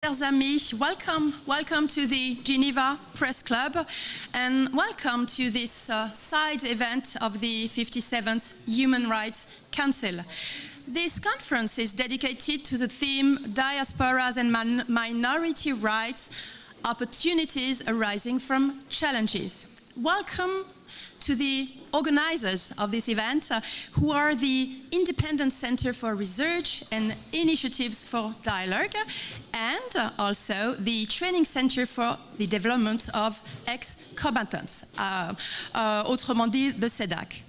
Chers amis, welcome to the Geneva Press Club and welcome to this side event of the 57th Human Rights Council. This conference is dedicated to the theme Diasporas and Minority Rights, Opportunities Arising from Challenges. Welcome to the organizers of this event, who are the Independent Center for Research and Initiatives for Dialogue, and also the Training Center for the Development of Ex-Combatants, autrement dit the CEDAC.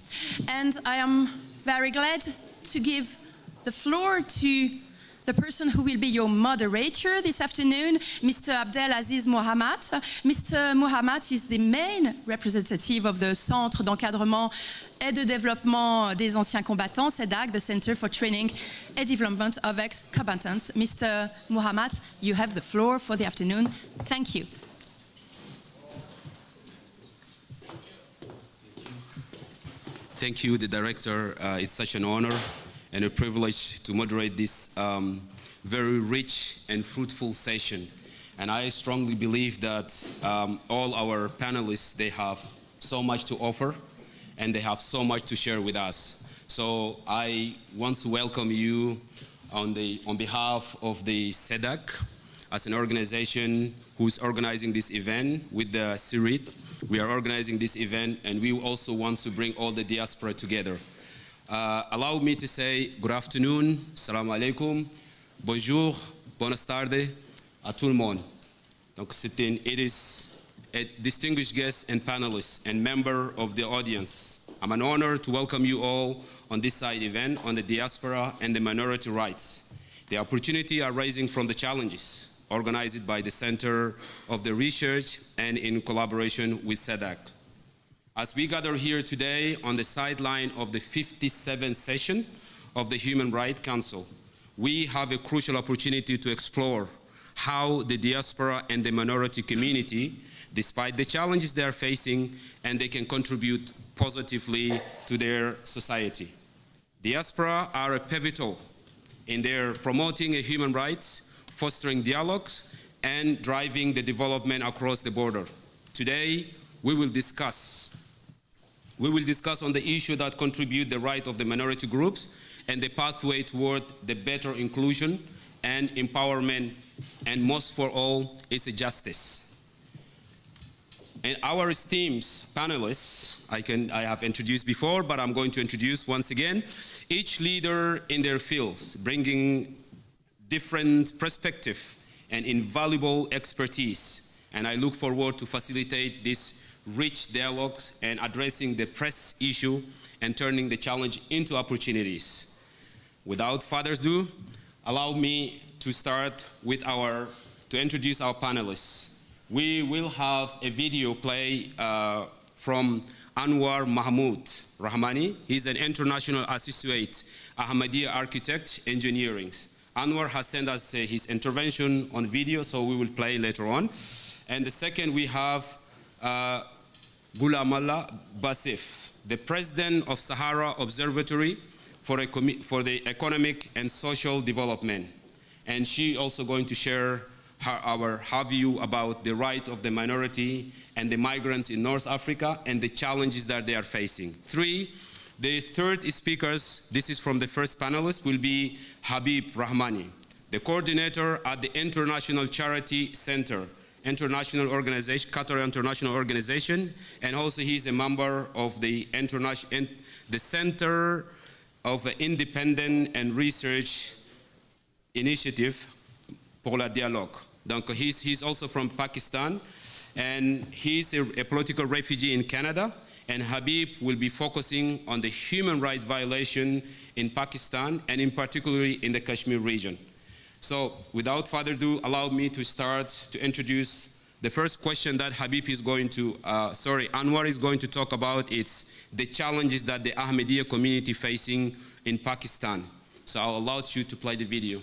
And I am very glad to give the floor to the person who will be your moderator this afternoon, Mr. Abdelaziz Mohamed. Mr. Mohamed is the main representative of the Centre d'encadrement et de développement des anciens combattants, CEDAC, the Center for Training and Development of Ex-Combatants. Mr. Mohamed, you have the floor for the afternoon. Thank you. Thank you, the director. It's such an honor and a privilege to moderate this very rich and fruitful session. And I strongly believe that all our panelists, they have so much to offer and they have so much to share with us. So I want to welcome you on behalf of the CEDAC as an organization who's organizing this event with the CIRID. We are organizing this event and we also want to bring all the diaspora together. Allow me to say good afternoon, salam alaikum, bonjour, buenas tardes, à tout le monde. Donc it is a distinguished guest and panelist and member of the audience. I'm an honor to welcome you all on this side event on the diaspora and the minority rights. The opportunity arising from the challenges organized by the Center of the Research and in collaboration with CEDAC. As we gather here today on the sideline of the 57th session of the Human Rights Council, we have a crucial opportunity to explore how the diaspora and the minority community, despite the challenges they are facing, and they can contribute positively to their society. Diaspora are pivotal in their promoting human rights, fostering dialogues, and driving the development across the border. Today, we will discuss on the issue that contribute the right of the minority groups and the pathway toward the better inclusion and empowerment, and most for all is justice. And our esteemed panelists, I have introduced before, but I'm going to introduce once again, each leader in their fields, bringing different perspective and invaluable expertise. And I look forward to facilitate this rich dialogues and addressing the press issue and turning the challenge into opportunities. Without further ado, allow me to start with to introduce our panelists. We will have a video play from Anwar Mehmood Rahmani. He's an international associate Ahmadiyya architect engineering. Anwar has sent us his intervention on video, so we will play later on. And the second, we have Boussif, the president of Sahara Observatory for the economic and social development. And she also going to share her view about the right of the minority and the migrants in North Africa and the challenges that they are facing. The third speakers, this is from the first panelist, will be Habib Rahmani, the coordinator at the International Charity Center, international organization, Qatar International Organization, and also he's a member of the Center of Independent and Research Initiative pour la Dialogue. Donc he's also from Pakistan, and he's a political refugee in Canada, and Habib will be focusing on the human rights violation in Pakistan, and in particular in the Kashmir region. So without further ado, allow me to start to introduce the first question that Habib is going to, Anwar is going to talk about. It's the challenges that the Ahmadiyya community facing in Pakistan. So I'll allow you to play the video.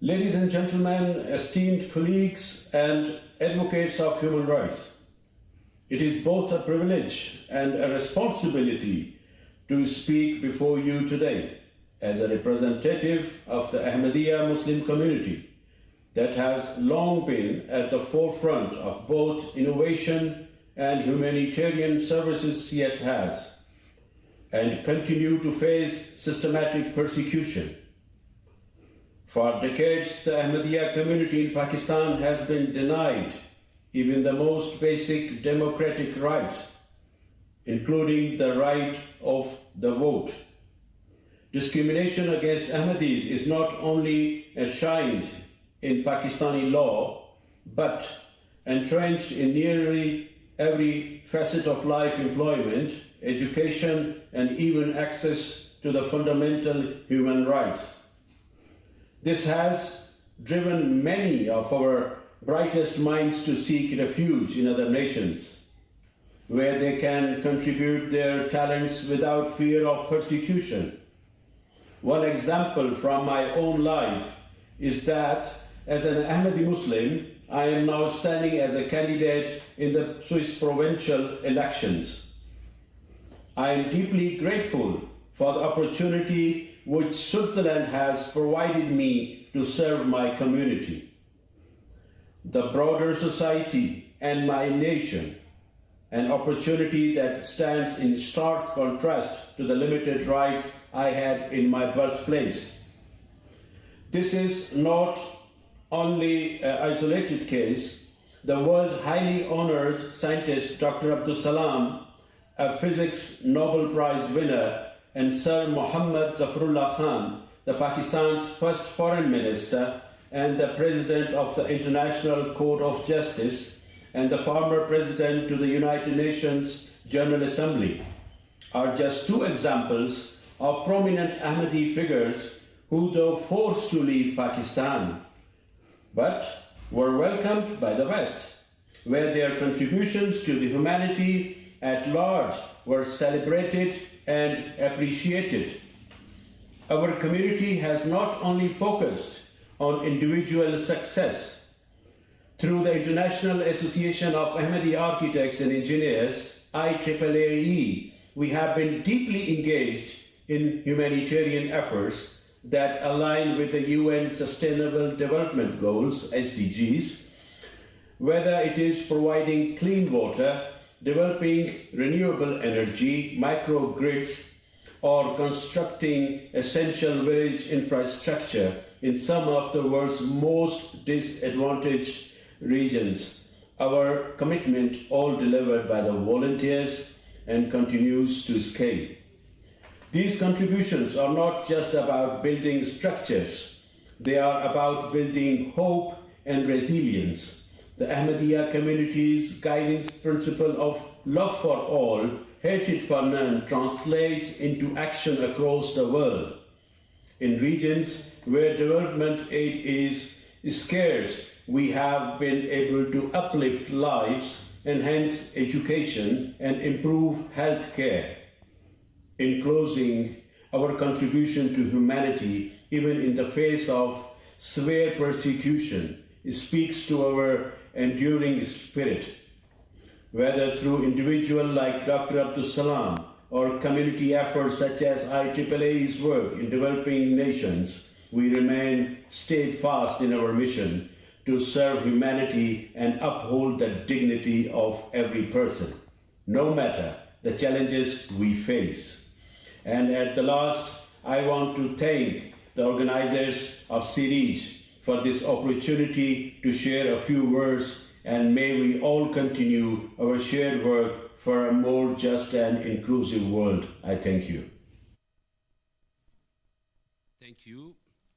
Ladies and gentlemen, esteemed colleagues and advocates of human rights, it is both a privilege and a responsibility to speak before you today as a representative of the Ahmadiyya Muslim community that has long been at the forefront of both innovation and humanitarian services, yet has, and continue to face systematic persecution. For decades, the Ahmadiyya community in Pakistan has been denied even the most basic democratic rights, including the right of the vote. Discrimination against Ahmadis is not only enshrined in Pakistani law, but entrenched in nearly every facet of life: employment, education, and even access to the fundamental human rights. This has driven many of our brightest minds to seek refuge in other nations, where they can contribute their talents without fear of persecution. One example from my own life is that as an Ahmadi Muslim, I am now standing as a candidate in the Swiss provincial elections. I am deeply grateful for the opportunity which Switzerland has provided me to serve my community, the broader society, and my nation, an opportunity that stands in stark contrast to the limited rights I had in my birthplace. This is not only an isolated case. The world highly honored scientist Dr. Abdul Salam, a physics Nobel Prize winner, and Sir Muhammad Zafarullah Khan, the Pakistan's first foreign minister and the president of the International Court of Justice and the former president to the United Nations General Assembly, are just two examples of prominent Ahmadi figures who, though forced to leave Pakistan, but were welcomed by the West, where their contributions to the humanity at large were celebrated and appreciated. Our community has not only focused on individual success. Through the International Association of Ahmadi Architects and Engineers, IAAE, we have been deeply engaged in humanitarian efforts that align with the UN Sustainable Development Goals, SDGs, whether it is providing clean water, developing renewable energy, microgrids, or constructing essential village infrastructure in some of the world's most disadvantaged regions. Our commitment, all delivered by the volunteers, and continues to scale. These contributions are not just about building structures, they are about building hope and resilience. The Ahmadiyya community's guiding principle of love for all, hatred for none, translates into action across the world. In regions where development aid is scarce, we have been able to uplift lives, enhance education, and improve health care. In closing, our contribution to humanity, even in the face of severe persecution, speaks to our enduring spirit. Whether through individuals like Dr. Abdul Salam or community efforts such as IAA's work in developing nations, we remain steadfast in our mission to serve humanity and uphold the dignity of every person, no matter the challenges we face. And at the last, I want to thank the organizers of CIRID for this opportunity to share a few words, and may we all continue our shared work for a more just and inclusive world. I thank you. Thank you.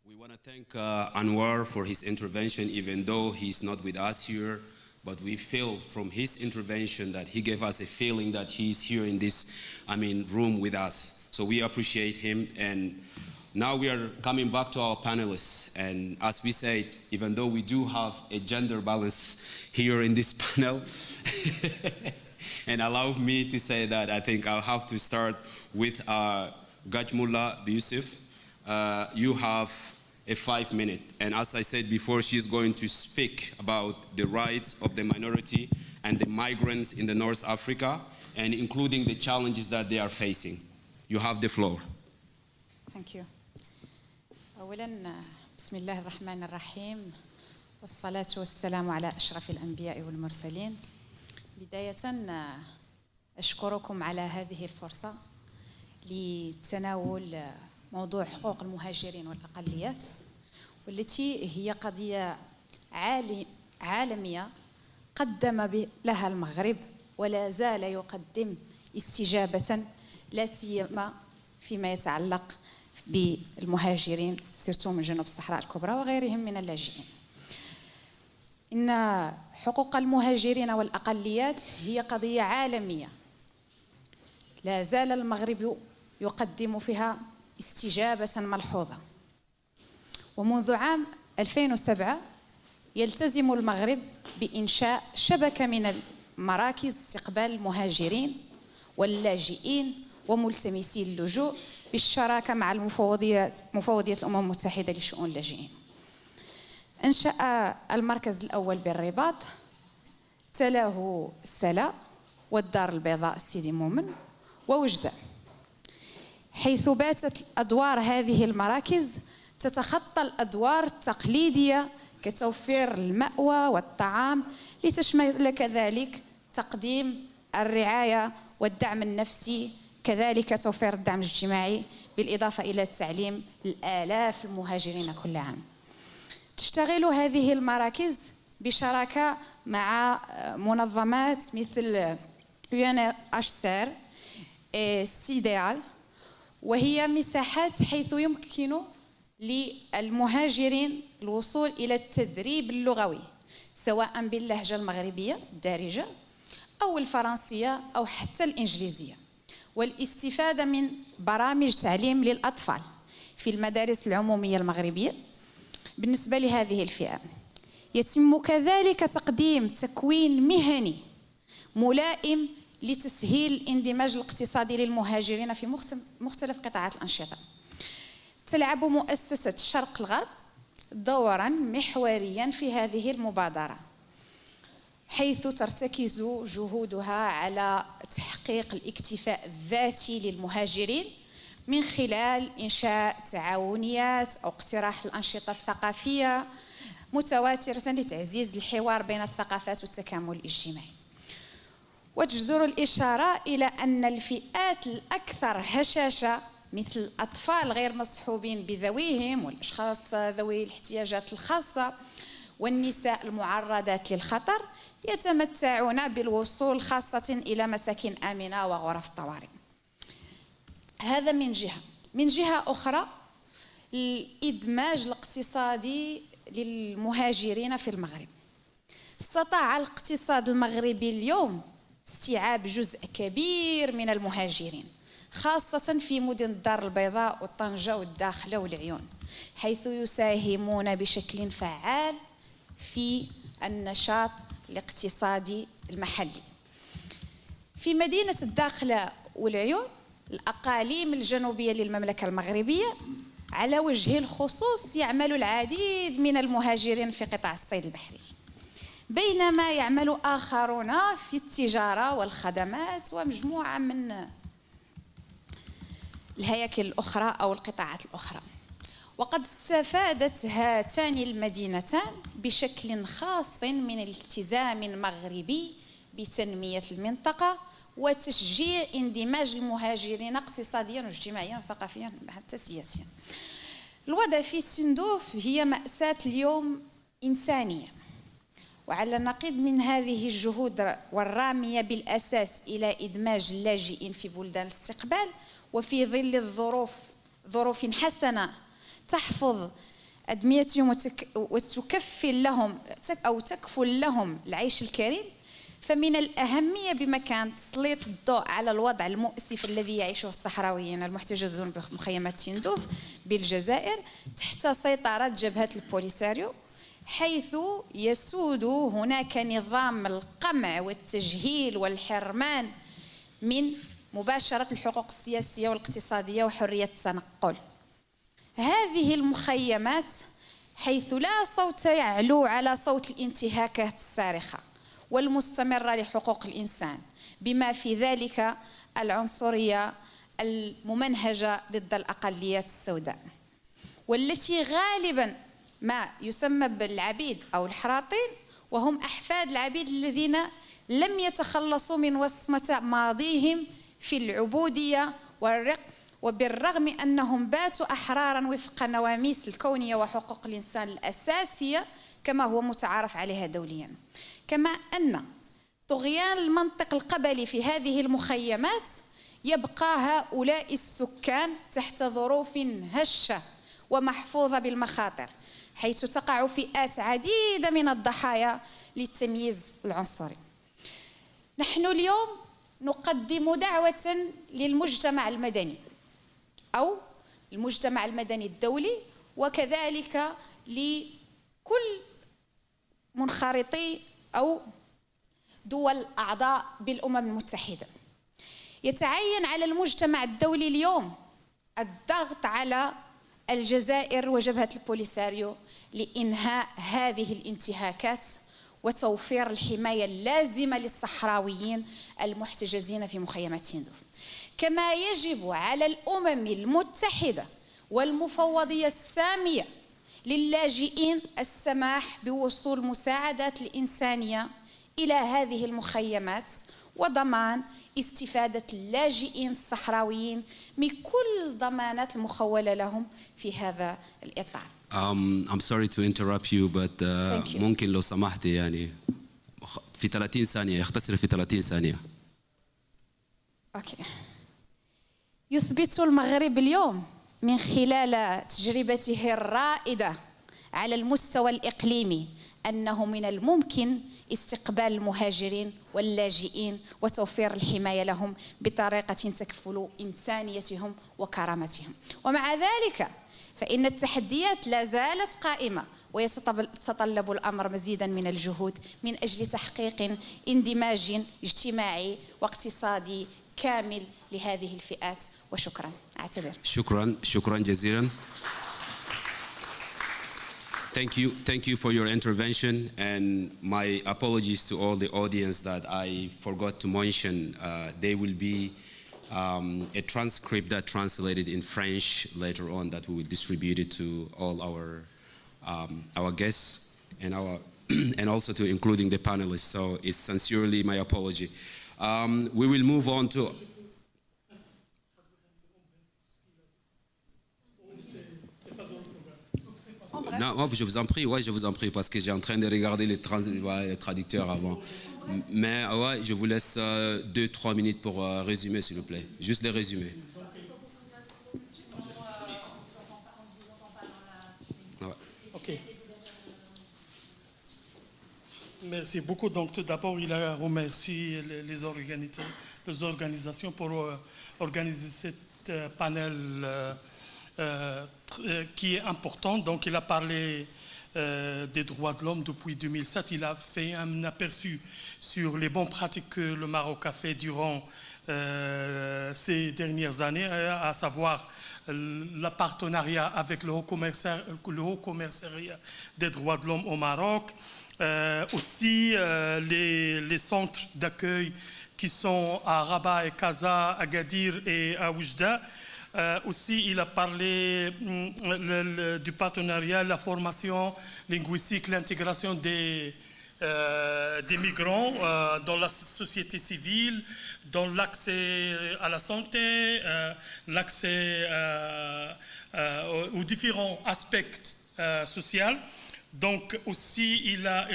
We want to thank Anwar for his intervention, even though he's not with us here, but we feel from his intervention that he gave us a feeling that he's here in this, room with us. So we appreciate him. And now we are coming back to our panelists. And as we said, even though we do have a gender balance here in this panel, and allow me to say that I think I'll have to start with Gajmoula Boussif. You have a 5 minute, and as I said before, she's going to speak about the rights of the minority and the migrants in the North Africa, and including the challenges that they are facing. You have the floor. Thank you. أولاً بسم الله الرحمن الرحيم والصلاة والسلام على أشرف الأنبياء والمرسلين. بداية أشكركم على هذه الفرصة لتناول موضوع حقوق المهاجرين والأقليات، والتي هي قضية عالمية قدم لها المغرب ولا زال يقدم استجابة، لا سيما فيما يتعلق بالمهاجرين سيرتو من جنوب الصحراء الكبرى وغيرهم من اللاجئين. إن حقوق المهاجرين والأقليات هي قضية عالمية لا زال المغرب يقدم فيها استجابة ملحوظة. ومنذ عام 2007 يلتزم المغرب بإنشاء شبكة من مراكز استقبال المهاجرين واللاجئين وملتمسي اللجوء بالشراكة مع مفوضية الأمم المتحدة لشؤون اللاجئين. أنشأ المركز الأول بالرباط، تلاه السلا والدار البيضاء سيدي مومن ووجدة، حيث باتت أدوار هذه المراكز تتخطى الأدوار التقليدية كتوفير المأوى والطعام، لتشمل كذلك تقديم الرعاية والدعم النفسي، كذلك توفير الدعم الاجتماعي، بالإضافة إلى التعليم للآلاف المهاجرين كل عام. تشتغل هذه المراكز بشراكة مع منظمات مثل UNHCR، CEDAC، وهي مساحات حيث يمكن للمهاجرين الوصول إلى التدريب اللغوي سواء باللهجة المغربية الدارجة أو الفرنسية أو حتى الإنجليزية، والاستفادة من برامج تعليم للأطفال في المدارس العمومية المغربية بالنسبة لهذه الفئة. يتم كذلك تقديم تكوين مهني ملائم لتسهيل الاندماج الاقتصادي للمهاجرين في مختلف قطاعات الأنشطة. تلعب مؤسسة الشرق الغرب دورا محوريا في هذه المبادرة، حيث ترتكز جهودها على تحقيق الاكتفاء الذاتي للمهاجرين من خلال إنشاء تعاونيات أو اقتراح الأنشطة الثقافية متواترة لتعزيز الحوار بين الثقافات والتكامل الاجتماعي. وتجدر الإشارة إلى أن الفئات الأكثر هشاشة مثل الأطفال غير مصحوبين بذويهم والأشخاص ذوي الاحتياجات الخاصة والنساء المعرضات للخطر يتمتعون بالوصول خاصة إلى مساكن آمنة وغرف الطوارئ. هذا من جهة. من جهة أخرى، الإدماج الاقتصادي للمهاجرين في المغرب. استطاع الاقتصاد المغربي اليوم استيعاب جزء كبير من المهاجرين، خاصة في مدن الدار البيضاء وطنجة والداخلة والعيون، حيث يساهمون بشكل فعال في النشاط الاقتصادي المحلي. في مدينة الداخلة والعيون، الأقاليم الجنوبية للمملكة المغربية، على وجه الخصوص يعمل العديد من المهاجرين في قطاع الصيد البحري، بينما يعمل آخرون في التجارة والخدمات ومجموعة من الهياكل الأخرى أو القطاعات الأخرى. وقد استفادت هاتان المدينتان بشكل خاص من الالتزام المغربي بتنمية المنطقة وتشجيع اندماج المهاجرين اقتصاديا واجتماعيا وثقافيا حتى سياسيا. الوضع في تندوف هي مأساة اليوم إنسانية، وعلى النقيض من هذه الجهود والرامية بالأساس إلى إدماج اللاجئين في بلدان الاستقبال، وفي ظل ظروف حسنة تحفظ أدميتهم وتكفل لهم أو تكفل لهم العيش الكريم، فمن الأهمية بمكان تسليط الضوء على الوضع المؤسف الذي يعيشه الصحراويين المحتجزون بمخيمات تندوف بالجزائر تحت سيطرة جبهة البوليساريو، حيث يسود هناك نظام القمع والتجهيل والحرمان من مباشرة الحقوق السياسية والاقتصادية وحرية التنقل. هذه المخيمات حيث لا صوت يعلو على صوت الانتهاكات الصارخة والمستمرة لحقوق الإنسان، بما في ذلك العنصرية الممنهجة ضد الأقليات السوداء، والتي غالبا ما يسمى بالعبيد أو الحراطين، وهم أحفاد العبيد الذين لم يتخلصوا من وصمة ماضيهم في العبودية والرق، وبالرغم أنهم باتوا أحرارا وفق نواميس الكونية وحقوق الإنسان الأساسية كما هو متعارف عليها دوليا. كما أن طغيان المنطق القبلي في هذه المخيمات يبقى هؤلاء السكان تحت ظروف هشة ومحفوظة بالمخاطر، حيث تقع فئات عديدة من الضحايا للتمييز العنصري. نحن اليوم نقدم دعوة للمجتمع المدني أو المجتمع المدني الدولي، وكذلك لكل منخرطي أو دول أعضاء بالأمم المتحدة. يتعين على المجتمع الدولي اليوم الضغط على الجزائر وجبهة البوليساريو لإنهاء هذه الانتهاكات وتوفير الحماية اللازمة للصحراويين المحتجزين في مخيمات تندوف. كما يجب على الأمم المتحدة والمفوضية السامية للاجئين السماح بوصول مساعدات الإنسانية إلى هذه المخيمات وضمان استفادة اللاجئين الصحراويين من كل الضمانات المخولة لهم في هذا الإطار. I'm sorry to interrupt you, but ممكن لو سمحت يعني في 30 ثانية، يختصر في 30 ثانية. أوكي. يثبت المغرب اليوم من خلال تجربته الرائدة على المستوى الإقليمي أنه من الممكن استقبال المهاجرين واللاجئين وتوفير الحماية لهم بطريقة تكفل إنسانيتهم وكرامتهم. ومع ذلك فإن التحديات لا زالت قائمة، ويتطلب الأمر مزيدا من الجهود من أجل تحقيق اندماج اجتماعي واقتصادي كامل لهذه الفئات. وشكرا. أعتذر. شكرا جزيلا. Thank you for your intervention, and my apologies to all the audience that I forgot to mention. There will be a transcript that translated in French later on that we will distribute it to all our guests and also to including the panelists. So it's sincerely my apology. We will move on to. Non, je vous en prie, ouais, je vous en prie, parce que j'ai en train de regarder les traducteurs avant. Mais ouais, je vous laisse 2-3 minutes pour résumer, s'il vous plaît. Juste les résumés. Ouais. Ok. Merci beaucoup. Donc, tout d'abord, il a remercié les organisations pour organiser cette panel qui est important. Donc, il a parlé des droits de l'homme depuis 2007. Il a fait un aperçu sur les bonnes pratiques que le Maroc a fait durant ces dernières années, à savoir le partenariat avec le Haut Commissariat des droits de l'homme au Maroc, aussi les centres d'accueil qui sont à Rabat et Casa, à Agadir et à Oujda. Aussi, il a parlé du partenariat, la formation linguistique, l'intégration des migrants dans la société civile, dans l'accès à la santé, l'accès aux différents aspects sociaux. Donc aussi, il a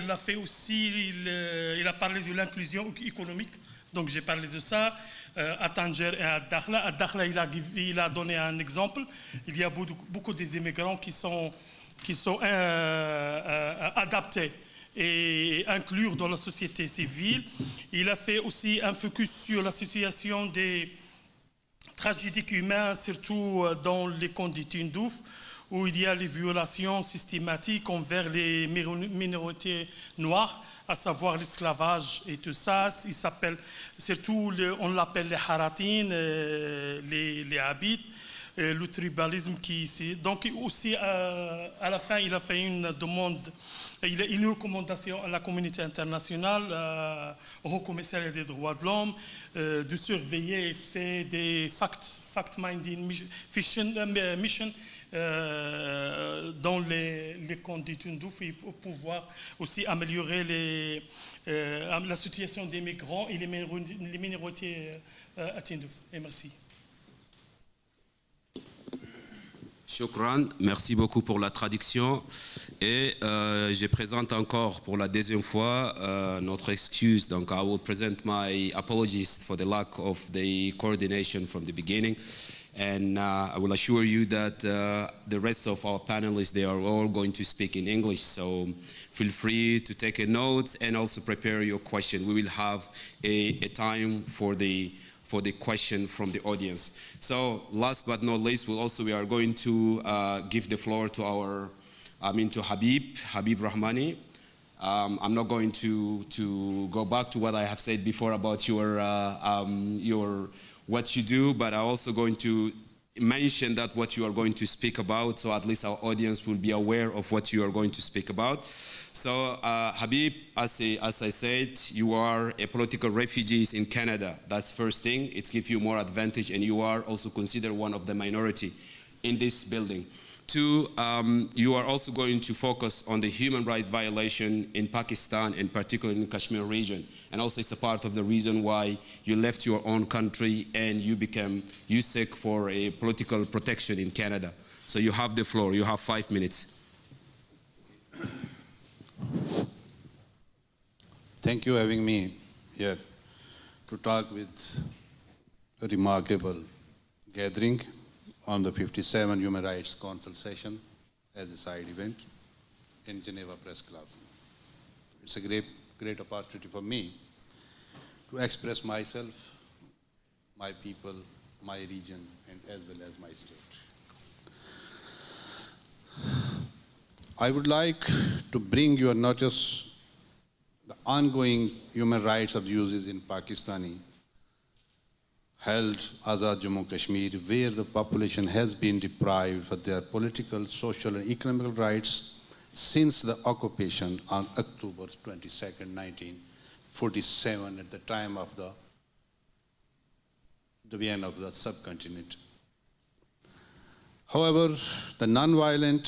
parlé de l'inclusion économique. Donc j'ai parlé de ça. À Tanger et à Dakhla. À Dakhla, il a donné un exemple. Il y a beaucoup des immigrants qui sont adaptés et inclus dans la société civile. Il a fait aussi un focus sur la situation des tragédies humaines, surtout dans les camps de Tindouf, où il y a les violations systématiques envers les minorités noires, à savoir l'esclavage et tout ça. Il s'appelle, surtout, on l'appelle les haratines, les habites. le tribalisme qui ici. Donc aussi à la fin, il a fait une demande, une recommandation à la communauté internationale, au Haut Commissariat des droits de l'homme, de surveiller et faire des fact-minding mission dans les camps de Tindouf et pour pouvoir aussi améliorer la situation des migrants et les minorités à Tindouf. Et merci. Shukran, merci beaucoup pour la traduction. Et je présente encore pour la deuxième fois notre excuse. Donc, I will present my apologies for the lack of the coordination from the beginning. And I will assure you that the rest of our panelists, they are all going to speak in English. So feel free to take a note and also prepare your question. We will have a time for the question from the audience. So last but not least, we are going to give the floor to to Habib Rahmani. I'm not going to go back to what I have said before about your what you do, but I'm also going to mention that what you are going to speak about, so at least our audience will be aware of what you are going to speak about. So Habib, as I said, you are a political refugee in Canada. That's first thing. It gives you more advantage, and you are also considered one of the minority in this building. Two, you are also going to focus on the human rights violation in Pakistan, and particularly in the Kashmir region. And also it's a part of the reason why you left your own country and you seek for a political protection in Canada. So you have the floor. You have 5 minutes. Thank you for having me here to talk with a remarkable gathering on the 57 Human Rights Council session as a side event in Geneva Press Club. It's a great opportunity for me to express myself, my people, my region, and as well as my state. I would like to bring your notice the ongoing human rights abuses in Pakistani held Azad Jammu Kashmir, where the population has been deprived of their political, social, and economic rights since the occupation on October 22nd, 1947, at the time of the division of the subcontinent. However, the non-violent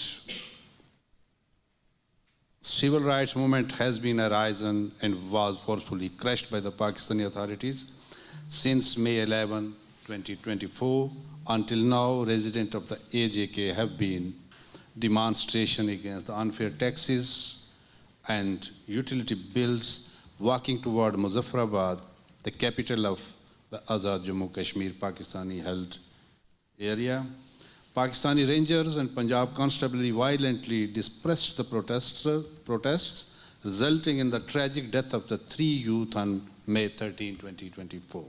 civil rights movement has been arisen and was forcefully crushed by the Pakistani authorities since May 11, 2024. Until now, residents of the AJK have been demonstration against the unfair taxes and utility bills, walking toward Muzaffarabad, the capital of the Azad Jammu Kashmir Pakistani held area. Pakistani Rangers and Punjab Constabulary violently dispersed the protests, resulting in the tragic death of the 3 youth on May 13, 2024.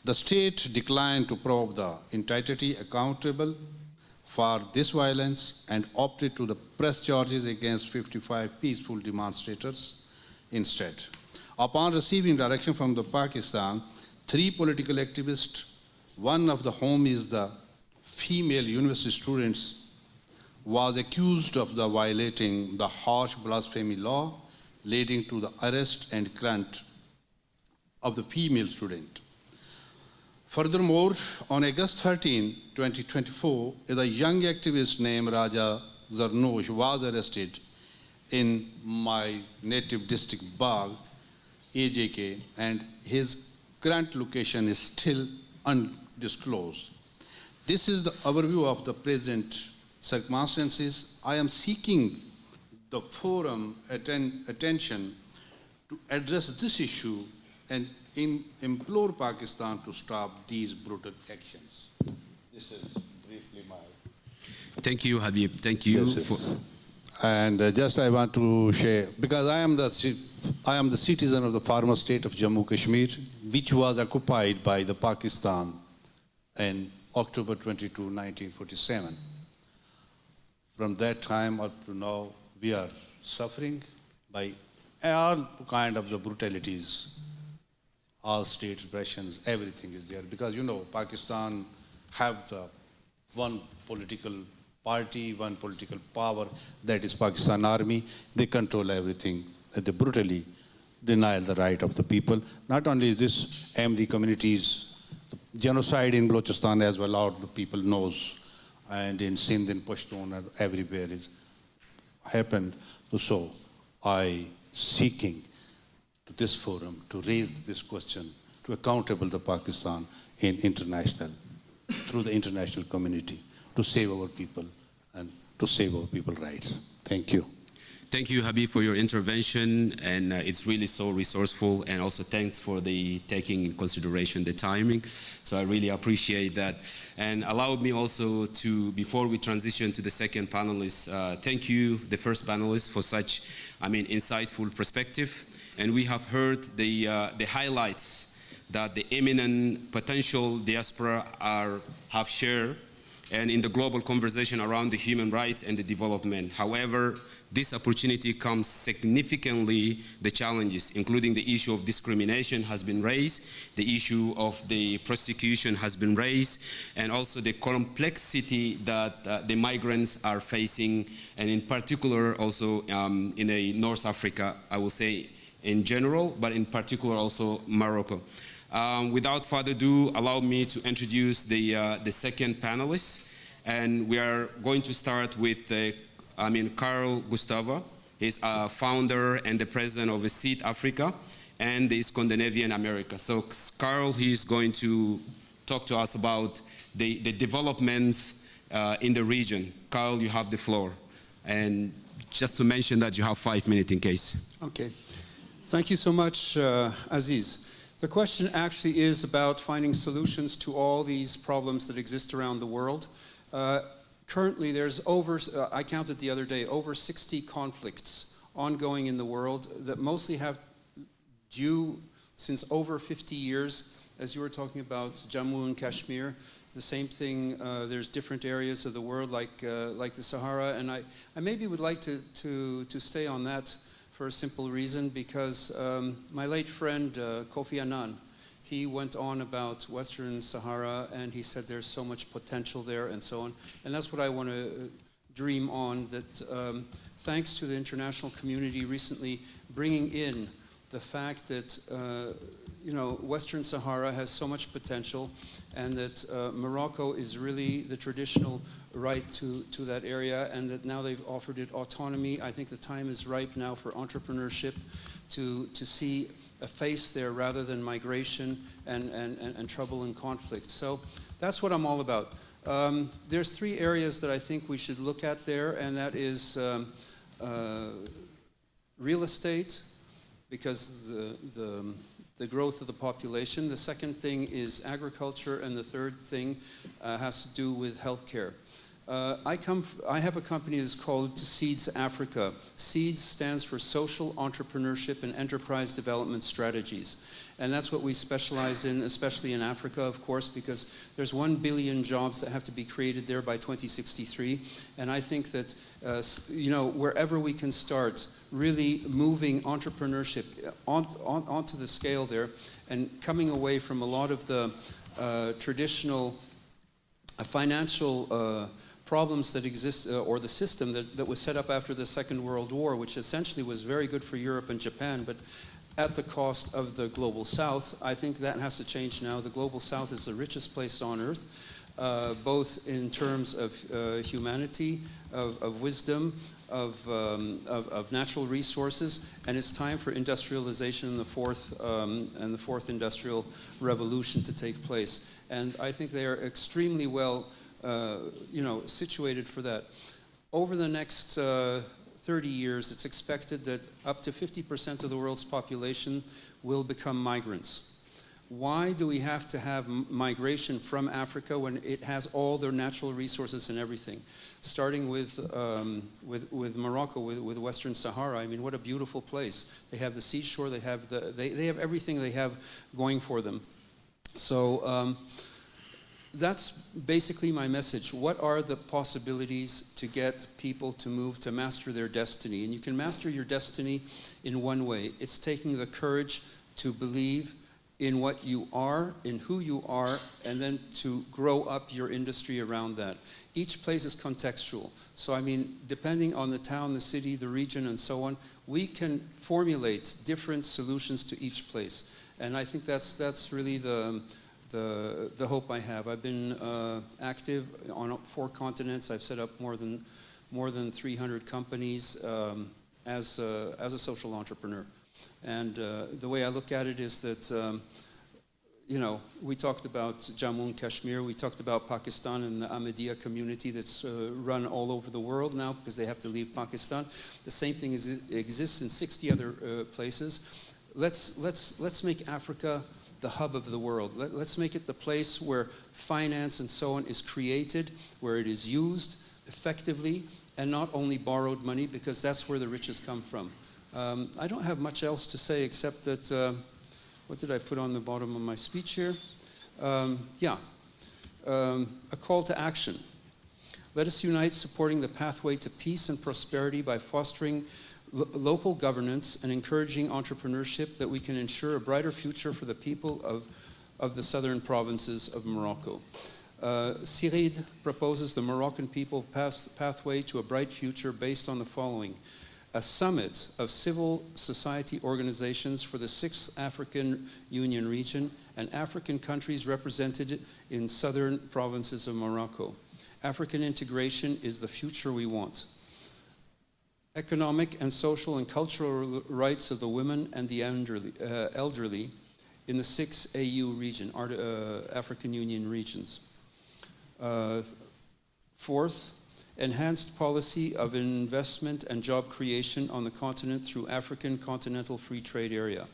The state declined to prove the entity accountable for this violence and opted to press charges against 55 peaceful demonstrators instead. Upon receiving direction from Pakistan, 3 political activists, one of whom is the female university students, was accused of violating the harsh blasphemy law, leading to the arrest and grant of the female student. Furthermore, on August 13, 2024, a young activist named Raja Zarnosh was arrested in my native district, Bagh, AJK, and his current location is still undisclosed. This is the overview of the present circumstances. I am seeking the forum attention to address this issue and implore Pakistan to stop these brutal actions. This is briefly my... Thank you, Habib. Thank you. And just I want to share, because I am the citizen of the former state of Jammu Kashmir, which was occupied by the Pakistan in October 22, 1947. From that time up to now, we are suffering by all kind of the brutalities, all state repressions, everything is there. Because, you know, Pakistan have the one political party, one political power, that is Pakistan Army. They control everything. They brutally deny the right of the people. Not only this, Ahmadi communities, the genocide in Balochistan as well, all the people knows, and in Sindh, in Pashtun, and everywhere is happened. So I seeking to this forum to raise this question, to accountable the Pakistan in international, through the international community, to save our people and to save our people's rights. Thank you. Thank you, Habib, for your intervention, and it's really so resourceful, and also thanks for the taking in consideration the timing. So I really appreciate that. And allow me also to, before we transition to the second panelist, thank you, the first panelist, for such, insightful perspective. And we have heard the highlights that the eminent potential diaspora have shared, and in the global conversation around the human rights and the development. However, this opportunity comes significantly the challenges, including the issue of discrimination has been raised, the issue of the prosecution has been raised, and also the complexity that the migrants are facing, and in particular also in North Africa, I will say in general, but in particular also Morocco. Without further ado, allow me to introduce the second panelist, and we are going to start with Carl-Gustav. He's a founder and the president of CEDAC Africa and the Scandinavian America. So Carl, he's going to talk to us about the developments in the region. Carl, you have the floor. And just to mention that you have 5 minutes in case. Okay. Thank you so much, Aziz. The question actually is about finding solutions to all these problems that exist around the world. Currently, there's I counted the other day, over 60 conflicts ongoing in the world that mostly have due since over 50 years, as you were talking about Jammu and Kashmir. The same thing, there's different areas of the world like the Sahara, and I maybe would like to stay on that for a simple reason, because my late friend Kofi Annan, he went on about Western Sahara, and he said there's so much potential there and so on. And that's what I want to dream on, that thanks to the international community recently bringing in the fact that Western Sahara has so much potential, and that Morocco is really the traditional right to that area, and that now they've offered it autonomy. I think the time is ripe now for entrepreneurship to see a face there rather than migration and trouble and conflict. So that's what I'm all about. There's 3 areas that I think we should look at there, and that is real estate, because the growth of the population. The second thing is agriculture, and the third thing has to do with healthcare. I have a company that's called CEDAC Africa. CEDAC stands for Social Entrepreneurship and Enterprise Development Strategies. And that's what we specialize in, especially in Africa, of course, because there's 1 billion jobs that have to be created there by 2063. And I think that, wherever we can start really moving entrepreneurship onto the scale there, and coming away from a lot of the traditional financial problems that exist, or the system that was set up after the Second World War, which essentially was very good for Europe and Japan, but at the cost of the Global South. I think that has to change now. The Global South is the richest place on earth, both in terms of humanity, of wisdom, of natural resources, and it's time for industrialization in the fourth industrial revolution to take place. And I think they are extremely well situated for that. Over the next 30 years, it's expected that up to 50% of the world's population will become migrants. Why do we have to have migration from Africa when it has all their natural resources and everything? Starting with Morocco, with Western Sahara. I mean, what a beautiful place. They have the seashore, they have everything they have going for them. So that's basically my message. What are the possibilities to get people to move, to master their destiny? And you can master your destiny in one way. It's taking the courage to believe in what you are, in who you are, and then to grow up your industry around that. Each place is contextual. So I mean, depending on the town, the city, the region, and so on, we can formulate different solutions to each place. And I think that's really the hope I have. I've been active on 4 continents. I've set up more than 300 companies as a social entrepreneur. And the way I look at it is that, you know, we talked about Jammu and Kashmir, we talked about Pakistan and the Ahmadiyya community that's run all over the world now because they have to leave Pakistan. The same thing exists in 60 other places. Let's make Africa the hub of the world. Let's make it the place where finance and so on is created, where it is used effectively, and not only borrowed money, because that's where the riches come from. I don't have much else to say except that, what did I put on the bottom of my speech here? A call to action. Let us unite supporting the pathway to peace and prosperity by fostering local governance and encouraging entrepreneurship that we can ensure a brighter future for the people of the southern provinces of Morocco. CIRID proposes the Moroccan people pathway to a bright future based on the following: a summit of civil society organizations for the 6th African Union region and African countries represented in southern provinces of Morocco. African integration is the future we want. Economic and social and cultural rights of the women and the elderly in the 6 AU region, African Union regions. 4th, enhanced policy of investment and job creation on the continent through African Continental Free Trade Area.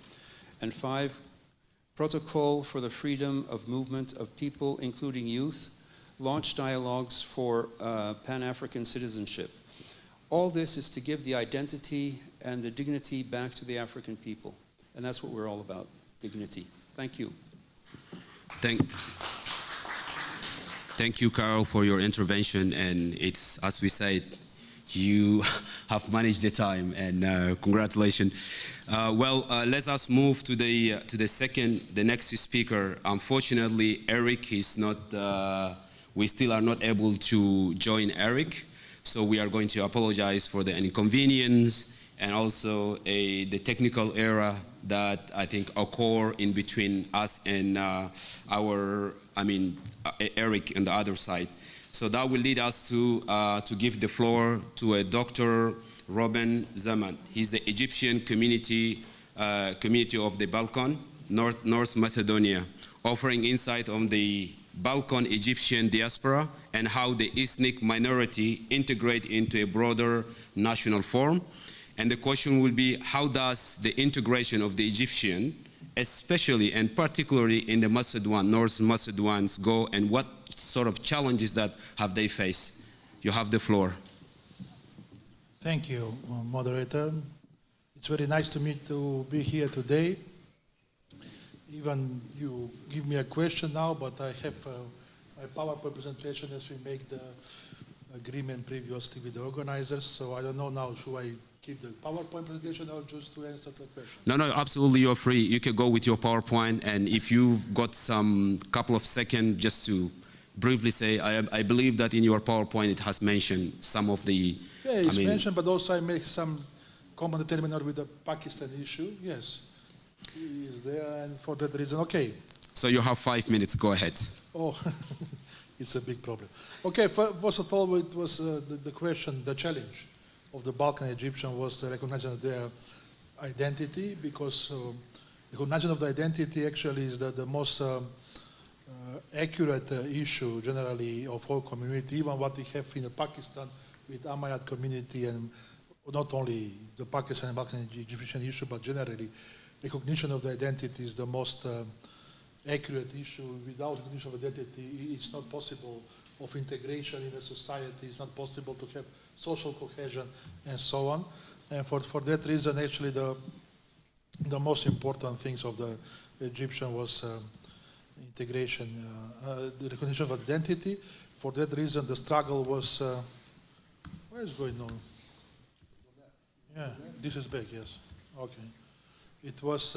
And 5, protocol for the freedom of movement of people, including youth, launch dialogues for Pan-African citizenship. All this is to give the identity and the dignity back to the African people. And that's what we're all about, dignity. Thank you. Thank you, Carl, for your intervention. And it's, as we said, you have managed the time, and congratulations. Let us move to the next speaker. Unfortunately, Eric is not, we still are not able to join Eric. So we are going to apologize for the inconvenience and also the technical error that I think occur in between us and Eric on the other side. So that will lead us to give the floor to Dr. Rehman Zaman. He's the Egyptian community of the Balkan, North Macedonia, offering insight on the Balkan Egyptian diaspora and how the ethnic minority integrate into a broader national form. And the question will be, how does the integration of the Egyptian, especially and particularly in the North Macedonians, go, and what sort of challenges that have they faced? You have the floor. Thank you, moderator. It's very nice to be here today. Even you give me a question now, but I have my PowerPoint presentation as we make the agreement previously with the organizers. So I don't know now, should I keep the PowerPoint presentation or just to answer the question? No, absolutely, you're free. You can go with your PowerPoint, and if you've got some couple of seconds just to briefly say, I believe that in your PowerPoint it has mentioned some of the... Yeah, it's mentioned, but also I make some common terminal with the Pakistan issue. Yes, he is there, and for that reason, okay. So you have 5 minutes, go ahead. Oh, it's a big problem. Okay, first of all, it was the question, the challenge of the Balkan Egyptian was the recognition of their identity, because recognition of the identity actually is the most accurate issue generally of all community, even what we have in Pakistan with Ahmadiyya community, and not only the Pakistan and Balkan Egyptian issue, but generally recognition of the identity is the most accurate issue. Without recognition of identity, it's not possible of integration in a society, it's not possible to have social cohesion and so on. And for that reason, actually the most important things of the Egyptian was integration, the recognition of identity. For that reason, the struggle was, where is going on? Yeah, this is back, yes. Okay. It was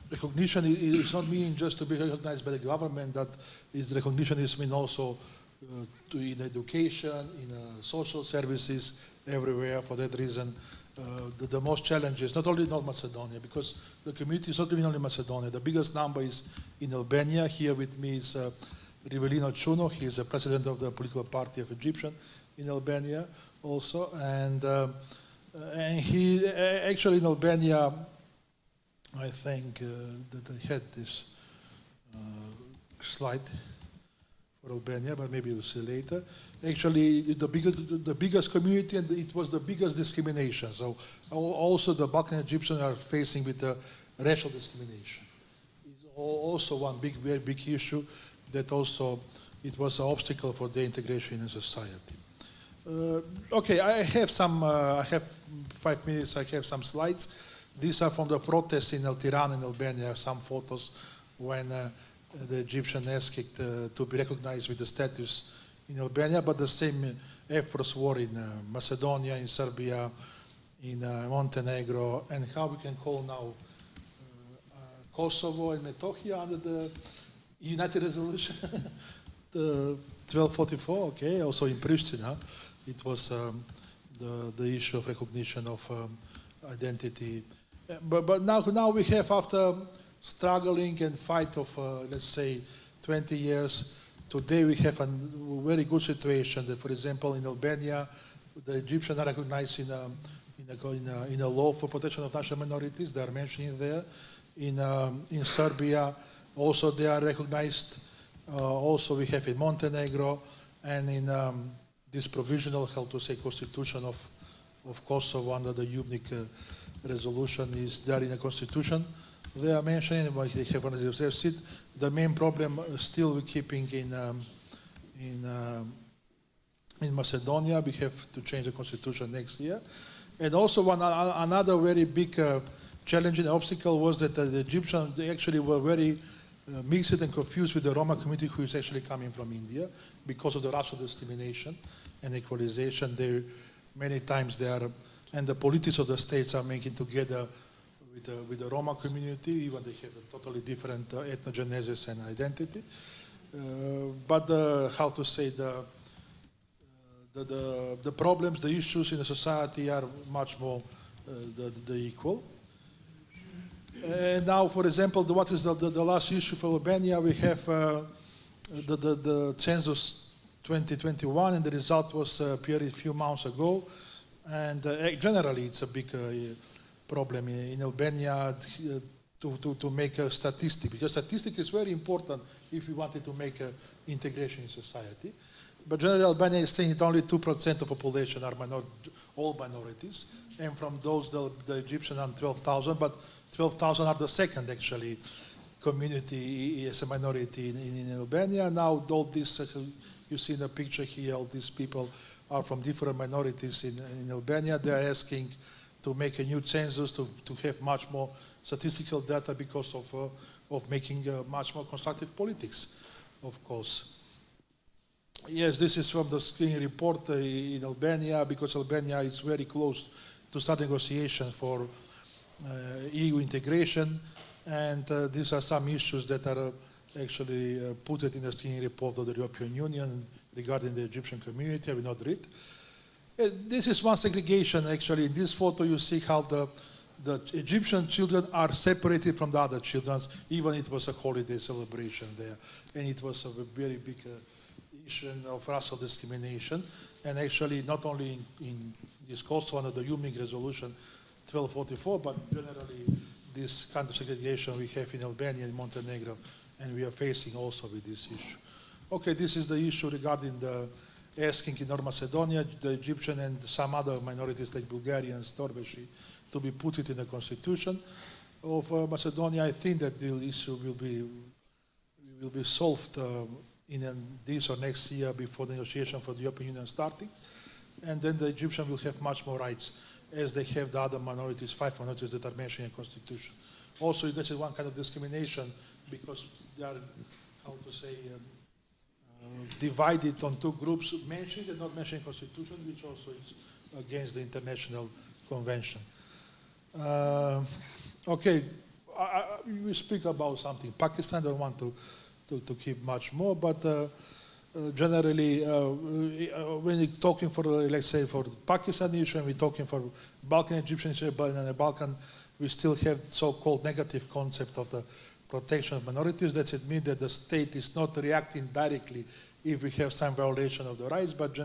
recognition is not meaning just to be recognized by the government, that is recognition is mean also in education, in social services, everywhere. For that reason, the most challenges, not only North Macedonia, because the community is not even only Macedonia. The biggest number is in Albania. Here with me is Rivelino Ciuno. He is the president of the political party of Egyptian in Albania also. And he actually in Albania, I think that I had this slide for Albania, but maybe we'll see later. Actually, the biggest community, and it was the biggest discrimination. So also the Balkan Egyptians are facing with racial discrimination. It's also one very big issue that also it was an obstacle for their integration in society. Okay, I have 5 minutes, I have some slides. These are from the protests in El Tirana in Albania, some photos when the Egyptian asked to be recognized with the status in Albania, but the same efforts were in Macedonia, in Serbia, in Montenegro, and how we can call now Kosovo and Metohija under the United Resolution, the 1244, okay, also in Pristina, it was the issue of recognition of identity. But now we have, after struggling and fight of, let's say, 20 years, today we have a very good situation that, for example, in Albania, the Egyptians are recognized in a law for protection of national minorities. They are mentioned there. In Serbia, also they are recognized. Also we have in Montenegro, and in this provisional, how to say, constitution of Kosovo under the unique resolution is there in the constitution. They are mentioning, but they have an reserve seat. The main problem still we're keeping in Macedonia. We have to change the constitution next year. And also another very big challenge and obstacle was that the Egyptians, they actually were very mixed and confused with the Roma community, who is actually coming from India because of the racial discrimination and equalization. Many times they are, and the politics of the states are making together with the Roma community, even they have a totally different ethnogenesis and identity. But how to say, the problems, the issues in the society are much more the equal. And now, for example, what is the last issue for Albania? We have the census 2021, and the result was appeared a few months ago. And generally, it's a big problem in Albania to make a statistic, because statistic is very important if we wanted to make integration in society. But generally, Albania is saying that only 2% of population are all minorities, and from those, the Egyptians are 12,000, but 12,000 are the second, actually, community as a minority in Albania. Now, all this, you see in the picture here, all these people are from different minorities in Albania. They are asking to make a new census, to have much more statistical data because of making much more constructive politics, of course. Yes, this is from the screening report in Albania, because Albania is very close to start negotiations for EU integration, and these are some issues that are actually put in the screening report of the European Union regarding the Egyptian community. I will not read. This is one segregation, actually. In this photo, you see how the Egyptian children are separated from the other children, even it was a holiday celebration there. And it was a very big issue of racial discrimination. And actually, not only in this Kosovo under the UMIC resolution 1244, but generally this kind of segregation we have in Albania and Montenegro, and we are facing also with this issue. Okay, this is the issue regarding the asking in North Macedonia, the Egyptian and some other minorities like Bulgarians, Torbeshi, to be put it in the constitution of Macedonia. I think that the issue will be solved in this or next year before the negotiation for the European Union starting. And then the Egyptians will have much more rights as they have the other minorities, 5 minorities that are mentioned in the constitution. Also, this is one kind of discrimination because they are, how to say, divided on 2 groups, mentioned and not mentioned in the constitution, which also is against the international convention. Okay, we speak about something. Pakistan don't want to keep much more, but generally, when you're talking for, let's say, for the Pakistan issue, and we're talking for Balkan Egyptian issue, but in the Balkan, we still have so-called negative concept of the protection of minorities. That it means that the state is not reacting directly if we have some violation of the rights, but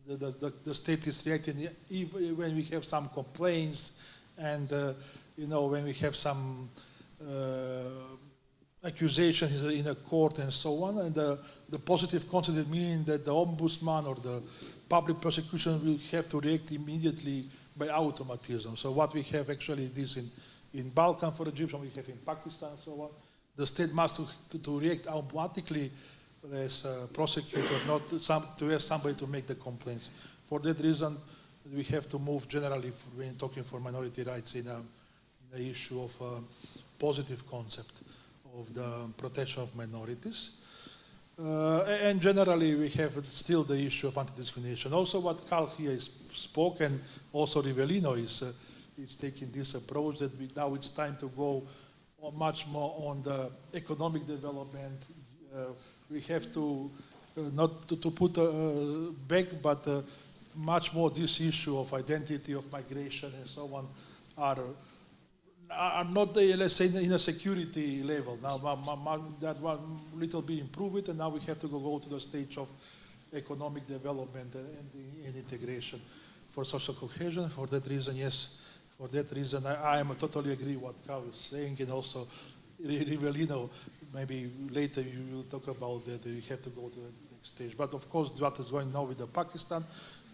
the state is reacting even when we have some complaints and when we have some accusations in a court and so on. And the positive concept means that the ombudsman or the public prosecution will have to react immediately by automatism. So what we have actually this in Balkan for Egypt, and we have in Pakistan and so on. The state must to react automatically as a prosecutor, not to ask somebody to make the complaints. For that reason, we have to move generally when talking for minority rights in the issue of positive concept of the protection of minorities. And generally, we have still the issue of anti-discrimination. Also, what Carl here spoke, and also Rivellino is taking this approach that now it's time to go much more on the economic development. We have to not to put back, but much more this issue of identity, of migration, and so on are not, let's say, in a security level. Now that one little bit improve it, and now we have to go to the stage of economic development and integration for social cohesion. For that reason, yes, for that reason, I am totally agree what Carl is saying, and also Rivellino, maybe later you will talk about that we have to go to the next stage. But of course, what is going now with the Pakistan,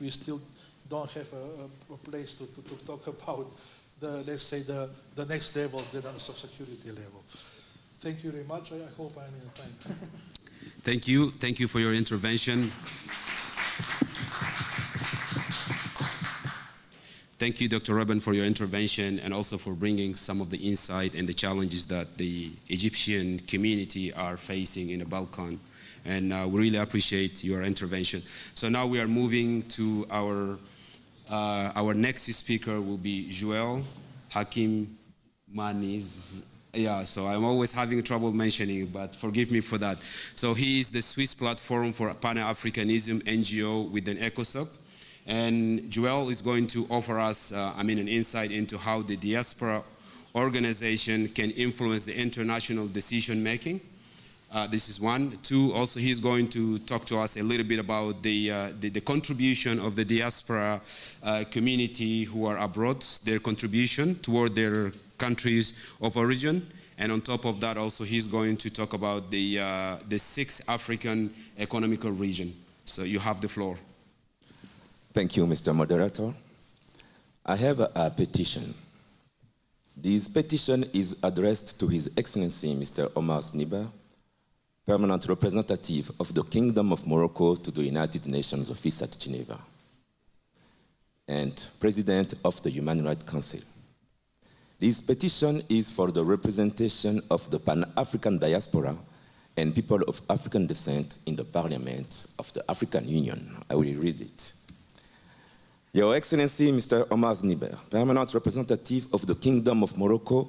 we still don't have a place to talk about let's say the next level, the national security level. Thank you very much. I hope I'm in time. Thank you. Thank you for your intervention. Thank you, Dr. Rehman, for your intervention and also for bringing some of the insight and the challenges that the Egyptian community are facing in the Balkan. And we really appreciate your intervention. So now we are moving to our next speaker will be Joel Hakim Maniz. Yeah, so I'm always having trouble mentioning, but forgive me for that. So he is the Swiss platform for Pan-Africanism NGO within ECOSOC. And Joel is going to offer us, an insight into how the diaspora organization can influence the international decision-making. This is one. Two, also he's going to talk to us a little bit about the contribution of the diaspora community who are abroad, their contribution toward their countries of origin. And on top of that, also he's going to talk about the 6th African economical region. So you have the floor. Thank you, Mr. Moderator. I have a petition. This petition is addressed to His Excellency, Mr. Omar Sniba, Permanent Representative of the Kingdom of Morocco to the United Nations Office at Geneva, and President of the Human Rights Council. This petition is for the representation of the Pan-African diaspora and people of African descent in the Parliament of the African Union. I will read it. Your Excellency, Mr. Omar Sniba, Permanent Representative of the Kingdom of Morocco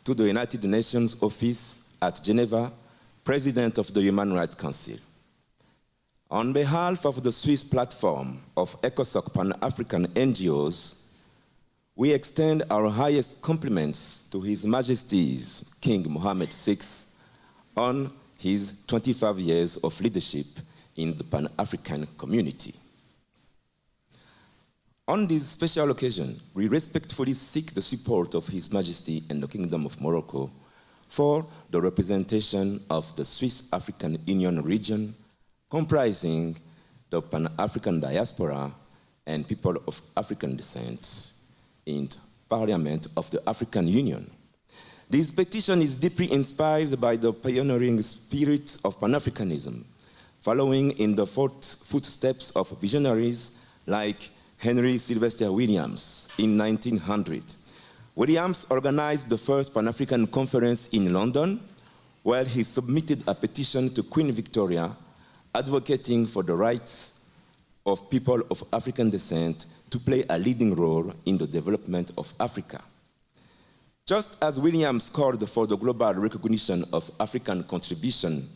to the United Nations Office at Geneva, President of the Human Rights Council. On behalf of the Swiss platform of ECOSOC Pan-African NGOs, we extend our highest compliments to His Majesty's King Mohammed VI on his 25 years of leadership in the Pan-African community. On this special occasion, we respectfully seek the support of His Majesty and the Kingdom of Morocco for the representation of the Swiss African Union region, comprising the Pan-African diaspora and people of African descent in the Parliament of the African Union. This petition is deeply inspired by the pioneering spirit of Pan-Africanism, following in the footsteps of visionaries like Henry Sylvester Williams in 1900. Williams organized the first Pan-African conference in London, where he submitted a petition to Queen Victoria advocating for the rights of people of African descent to play a leading role in the development of Africa. Just as Williams called for the global recognition of African contribution,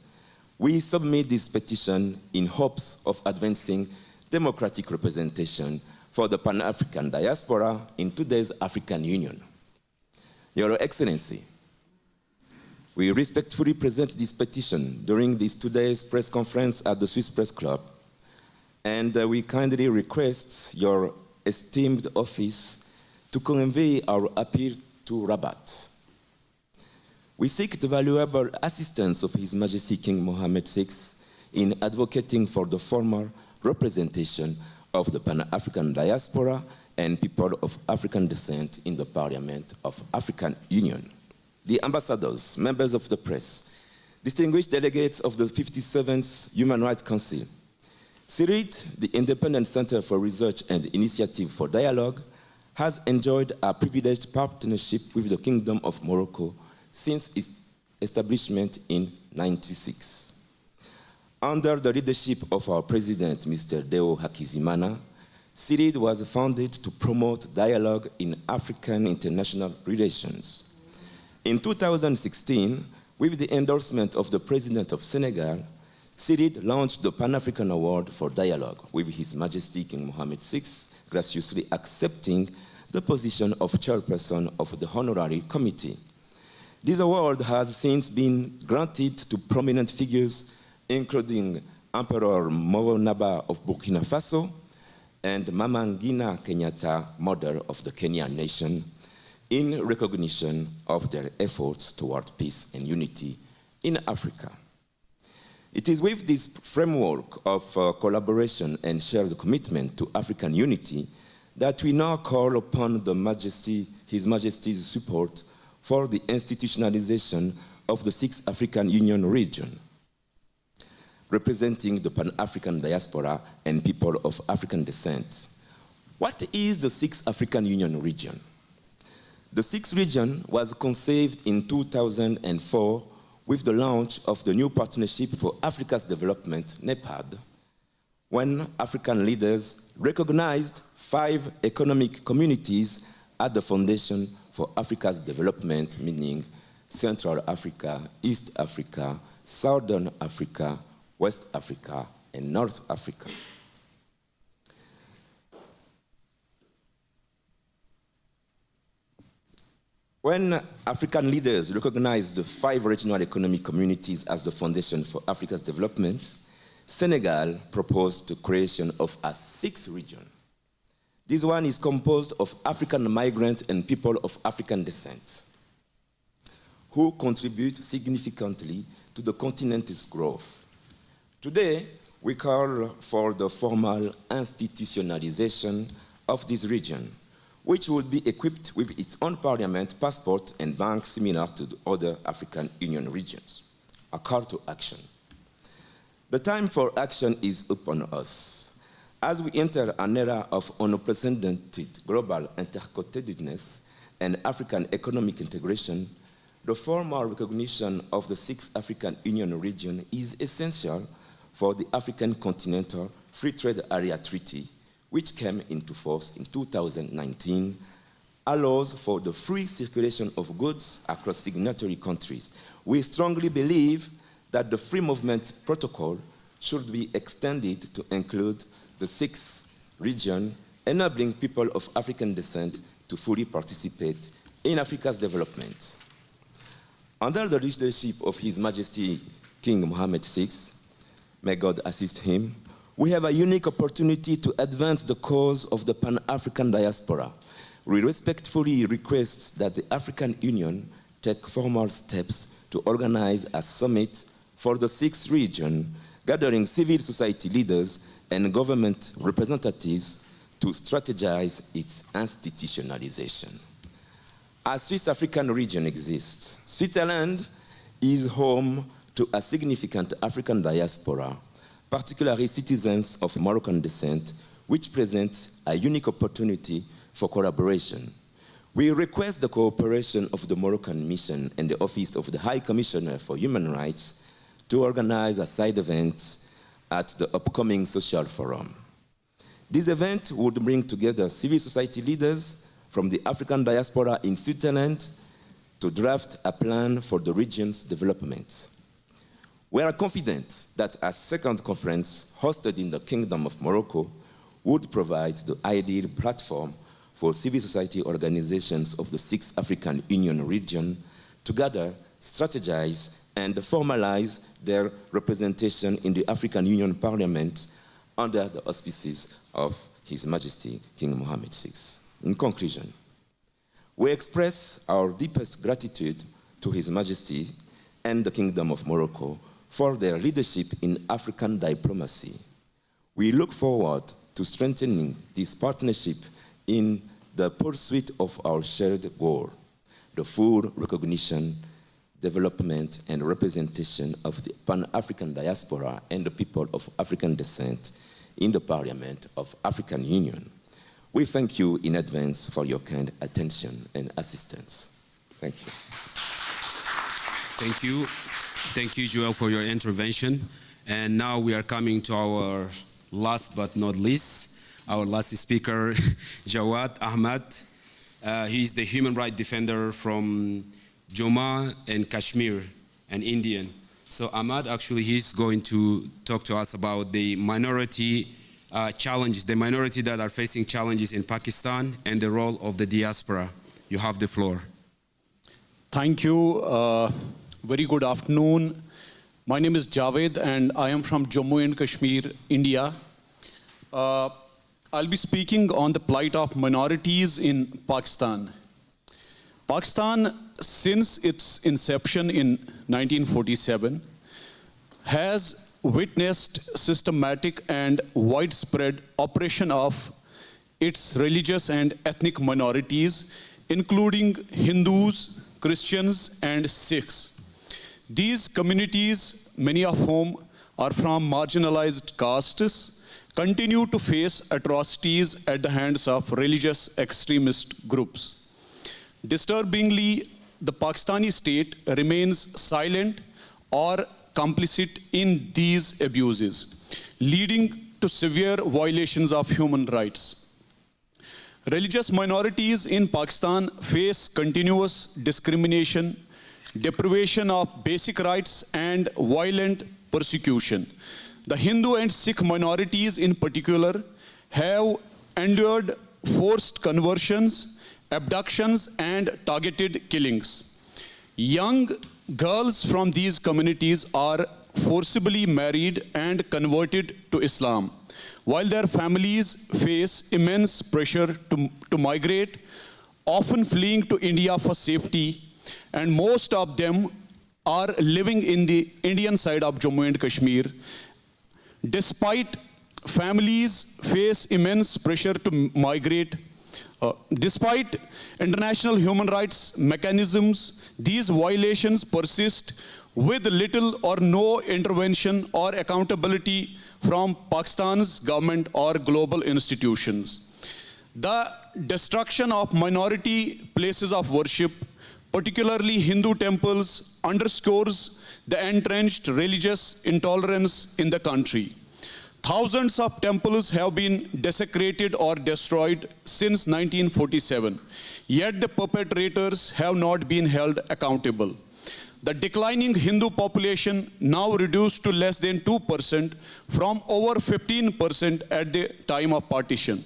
we submit this petition in hopes of advancing democratic representation for the Pan-African diaspora in today's African Union. Your Excellency, we respectfully present this petition during this today's press conference at the Swiss Press Club, and we kindly request your esteemed office to convey our appeal to Rabat. We seek the valuable assistance of His Majesty King Mohammed VI in advocating for the formal representation of the Pan-African diaspora and people of African descent in the Parliament of African Union. The ambassadors, members of the press, distinguished delegates of the 57th Human Rights Council, CIRID, the Independent Center for Research and Initiative for Dialogue, has enjoyed a privileged partnership with the Kingdom of Morocco since its establishment in 1996. Under the leadership of our president, Mr. Deo Hakizimana, CIRID was founded to promote dialogue in African international relations. In 2016, with the endorsement of the President of Senegal, CIRID launched the Pan-African Award for Dialogue, with His Majesty King Mohammed VI graciously accepting the position of chairperson of the honorary committee. This award has since been granted to prominent figures, including Emperor Moro Naba of Burkina Faso and Mama Ngina Kenyatta, mother of the Kenyan nation, in recognition of their efforts toward peace and unity in Africa. It is with this framework of collaboration and shared commitment to African unity that we now call upon His Majesty's support for the institutionalization of the 6th African Union region, representing the Pan-African diaspora and people of African descent. What is the 6th African Union region? The 6th region was conceived in 2004 with the launch of the new Partnership for Africa's Development, NEPAD, when African leaders recognized 5 economic communities at the Foundation for Africa's Development, meaning Central Africa, East Africa, Southern Africa, West Africa, and North Africa. When African leaders recognized the 5 regional economic communities as the Foundation for Africa's Development, Senegal proposed the creation of a 6th region. This one is composed of African migrants and people of African descent, who contribute significantly to the continent's growth. Today, we call for the formal institutionalization of this region, which will be equipped with its own parliament, passport, and bank similar to the other African Union regions. A call to action. The time for action is upon us. As we enter an era of unprecedented global interconnectedness and African economic integration, the formal recognition of the 6th African Union region is essential for the African Continental Free Trade Area Treaty, which came into force in 2019, allows for the free circulation of goods across signatory countries. We strongly believe that the Free Movement Protocol should be extended to include the 6th region, enabling people of African descent to fully participate in Africa's development. Under the leadership of His Majesty King Mohammed VI, may God assist him, we have a unique opportunity to advance the cause of the Pan-African diaspora. We respectfully request that the African Union take formal steps to organize a summit for the 6th region, gathering civil society leaders and government representatives to strategize its institutionalization. A Swiss African region exists. Switzerland is home to a significant African diaspora, particularly citizens of Moroccan descent, which presents a unique opportunity for collaboration. We request the cooperation of the Moroccan Mission and the Office of the High Commissioner for Human Rights to organize a side event at the upcoming social forum. This event would bring together civil society leaders from the African diaspora in Switzerland to draft a plan for the region's development. We are confident that a second conference hosted in the Kingdom of Morocco would provide the ideal platform for civil society organizations of the 6th African Union region to gather, strategize, and formalize their representation in the African Union Parliament under the auspices of His Majesty King Mohammed VI. In conclusion, we express our deepest gratitude to His Majesty and the Kingdom of Morocco for their leadership in African diplomacy. We look forward to strengthening this partnership in the pursuit of our shared goal, the full recognition, development, and representation of the Pan-African diaspora and the people of African descent in the Parliament of African Union. We thank you in advance for your kind attention and assistance. Thank you. Thank you. Thank you, Joel, for your intervention. And now we are coming to our last but not least, our last speaker, Jawad Ahmed. He is the human rights defender from Jammu and Kashmir, an Indian. So Ahmed, actually, he's going to talk to us about the minority challenges, the minority that are facing challenges in Pakistan and the role of the diaspora. You have the floor. Thank you. Very good afternoon. My name is Javed and I am from Jammu and Kashmir, India. I'll be speaking on the plight of minorities in Pakistan. Pakistan, since its inception in 1947, has witnessed systematic and widespread oppression of its religious and ethnic minorities, including Hindus, Christians, and Sikhs. These communities, many of whom are from marginalized castes, continue to face atrocities at the hands of religious extremist groups. Disturbingly, the Pakistani state remains silent or complicit in these abuses, leading to severe violations of human rights. Religious minorities in Pakistan face continuous discrimination, deprivation of basic rights, and violent persecution. The Hindu and Sikh minorities in particular have endured forced conversions, abductions, and targeted killings. Young girls from these communities are forcibly married and converted to Islam, while their families face immense pressure to migrate, often fleeing to India for safety, and most of them are living in the Indian side of Jammu and Kashmir. Despite families face immense pressure to migrate, despite international human rights mechanisms, these violations persist with little or no intervention or accountability from Pakistan's government or global institutions. The destruction of minority places of worship, particularly Hindu temples, underscores the entrenched religious intolerance in the country. Thousands of temples have been desecrated or destroyed since 1947, yet the perpetrators have not been held accountable. The declining Hindu population, now reduced to less than 2% from over 15% at the time of partition,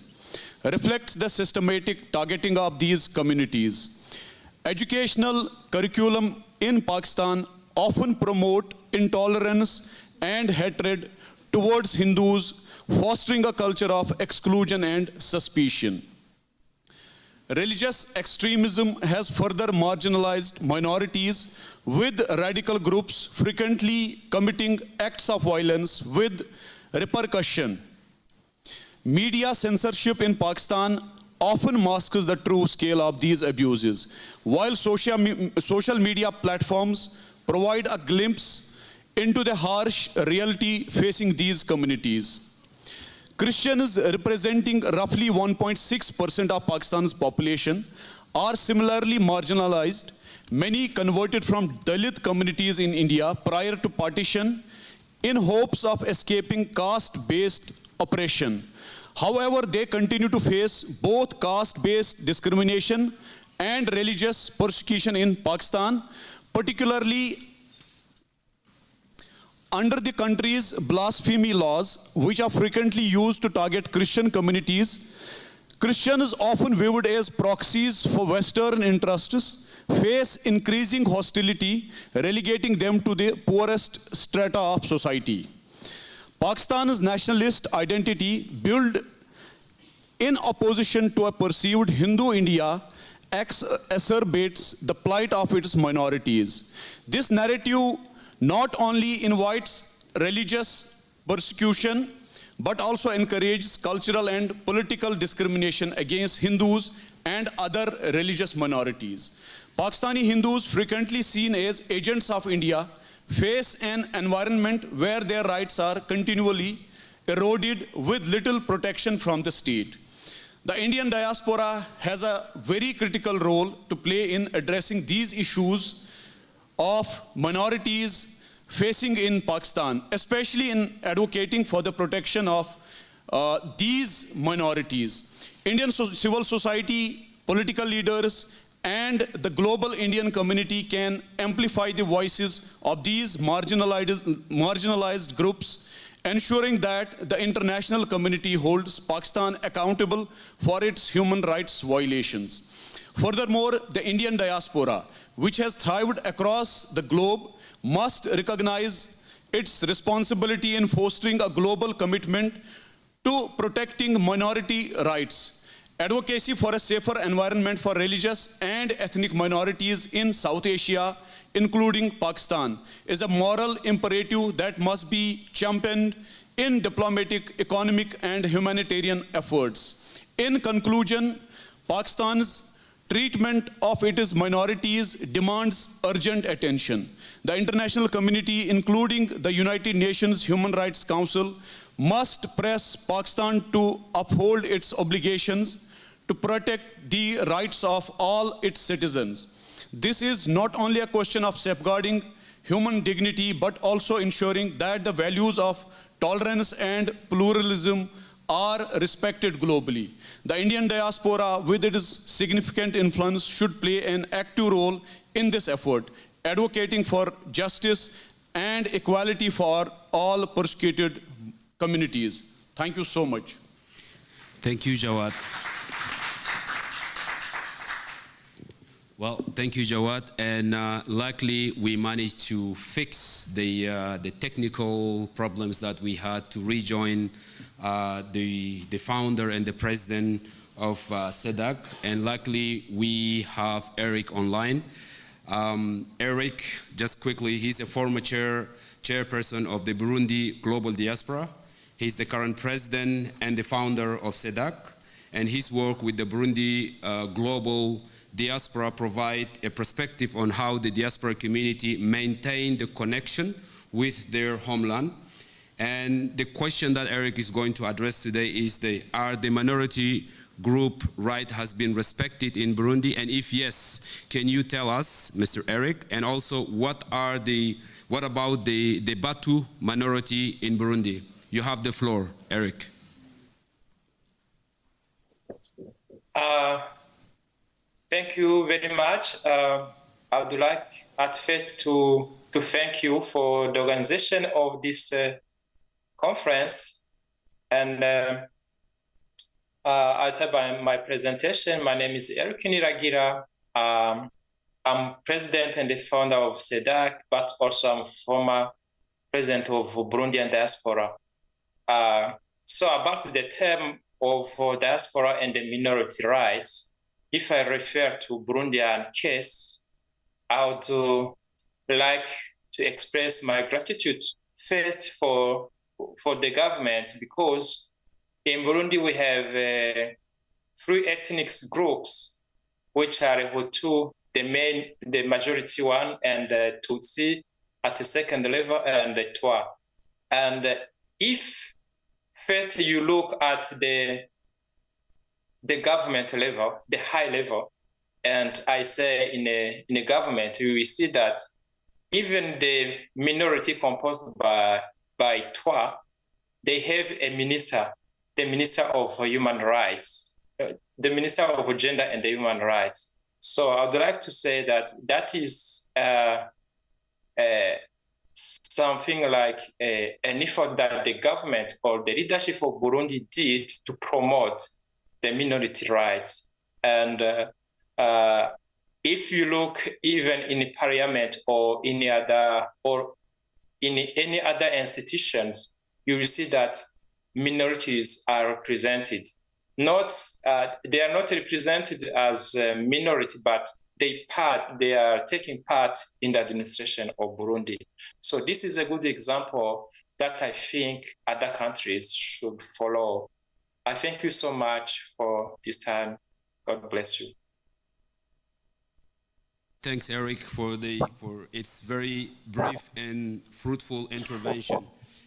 reflects the systematic targeting of these communities. Educational curriculum in Pakistan often promote intolerance and hatred towards Hindus, fostering a culture of exclusion and suspicion. Religious extremism has further marginalized minorities, with radical groups frequently committing acts of violence with repercussion. Media censorship in Pakistan often masks the true scale of these abuses, while social media platforms provide a glimpse into the harsh reality facing these communities. Christians, representing roughly 1.6% of Pakistan's population, are similarly marginalized. Many converted from Dalit communities in India prior to partition in hopes of escaping caste-based oppression. However, they continue to face both caste-based discrimination and religious persecution in Pakistan, particularly under the country's blasphemy laws, which are frequently used to target Christian communities. Christians, often viewed as proxies for Western interests, face increasing hostility, relegating them to the poorest strata of society. Pakistan's nationalist identity, built in opposition to a perceived Hindu India, exacerbates the plight of its minorities. This narrative not only invites religious persecution, but also encourages cultural and political discrimination against Hindus and other religious minorities. Pakistani Hindus, frequently seen as agents of India, face an environment where their rights are continually eroded with little protection from the state. The Indian diaspora has a very critical role to play in addressing these issues of minorities facing in Pakistan, especially in advocating for the protection of these minorities. Indian civil society, political leaders, and the global Indian community can amplify the voices of these marginalized groups, ensuring that the international community holds Pakistan accountable for its human rights violations. Furthermore, the Indian diaspora, which has thrived across the globe, must recognize its responsibility in fostering a global commitment to protecting minority rights. Advocacy for a safer environment for religious and ethnic minorities in South Asia, including Pakistan, is a moral imperative that must be championed in diplomatic, economic, and humanitarian efforts. In conclusion, Pakistan's treatment of its minorities demands urgent attention. The international community, including the United Nations Human Rights Council, must press Pakistan to uphold its obligations to protect the rights of all its citizens. This is not only a question of safeguarding human dignity, but also ensuring that the values of tolerance and pluralism are respected globally. The Indian diaspora, with its significant influence, should play an active role in this effort, advocating for justice and equality for all persecuted communities. Thank you so much. Thank you, Jawad. Well, thank you, Jawad. And luckily, we managed to fix the technical problems that we had to rejoin the founder and the president of CEDAC. And luckily, we have Eric online. Eric, just quickly, he's a former chairperson of the Burundi Global Diaspora. He's the current president and the founder of CEDAC. And his work with the Burundi Global Diaspora provide a perspective on how the diaspora community maintain the connection with their homeland. And the question that Eric is going to address today is are the minority group right has been respected in Burundi? And if yes, can you tell us, Mr. Eric, and also what about the Batu minority in Burundi? You have the floor, Eric. Thank you very much. I would like at first to thank you for the organization of this conference. And I'll start by my presentation. My name is Eric Niragira. I'm president and the founder of CEDAC, but also I'm former president of Burundian diaspora. So about the term of diaspora and the minority rights, if I refer to Burundian case, I would like to express my gratitude first for the government, because in Burundi we have 3 ethnic groups, which are Hutu, the majority one, and Tutsi at the second level, and the Twa. And if first you look at the government level, the high level, and I say in a government, you will see that even the minority composed by Twa, they have a minister, the Minister of Human Rights, the Minister of Gender and the Human Rights. So I'd like to say that that is something like an effort that the government or the leadership of Burundi did to promote the minority rights. And if you look even in parliament or any other institutions, you will see that minorities are represented. They are not represented as a minority, but they are taking part in the administration of Burundi. So this is a good example that I think other countries should follow. I thank you so much for this time. God bless you. Thanks, Eric, for its very brief and fruitful intervention.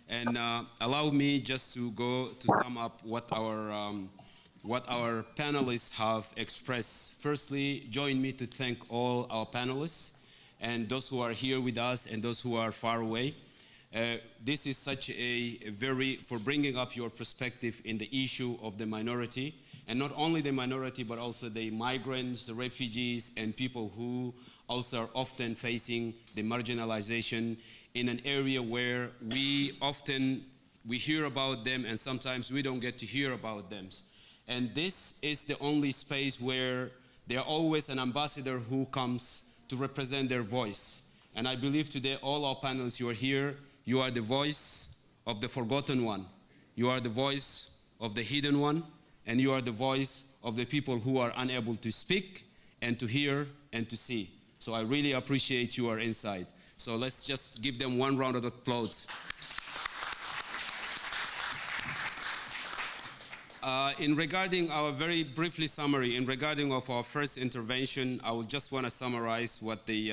And allow me just to go to sum up what our panelists have expressed. Firstly, join me to thank all our panelists and those who are here with us and those who are far away. This is such for bringing up your perspective in the issue of the minority, and not only the minority, but also the migrants, the refugees, and people who also are often facing the marginalization in an area where we hear about them and sometimes we don't get to hear about them. And this is the only space where there are always an ambassador who comes to represent their voice. And I believe today all our panelists, you are here, you are the voice of the forgotten one. You are the voice of the hidden one, and you are the voice of the people who are unable to speak and to hear and to see. So I really appreciate your insight. So let's just give them one round of applause. In regarding our very briefly summary, in regarding of our first intervention, I would just want to summarize what the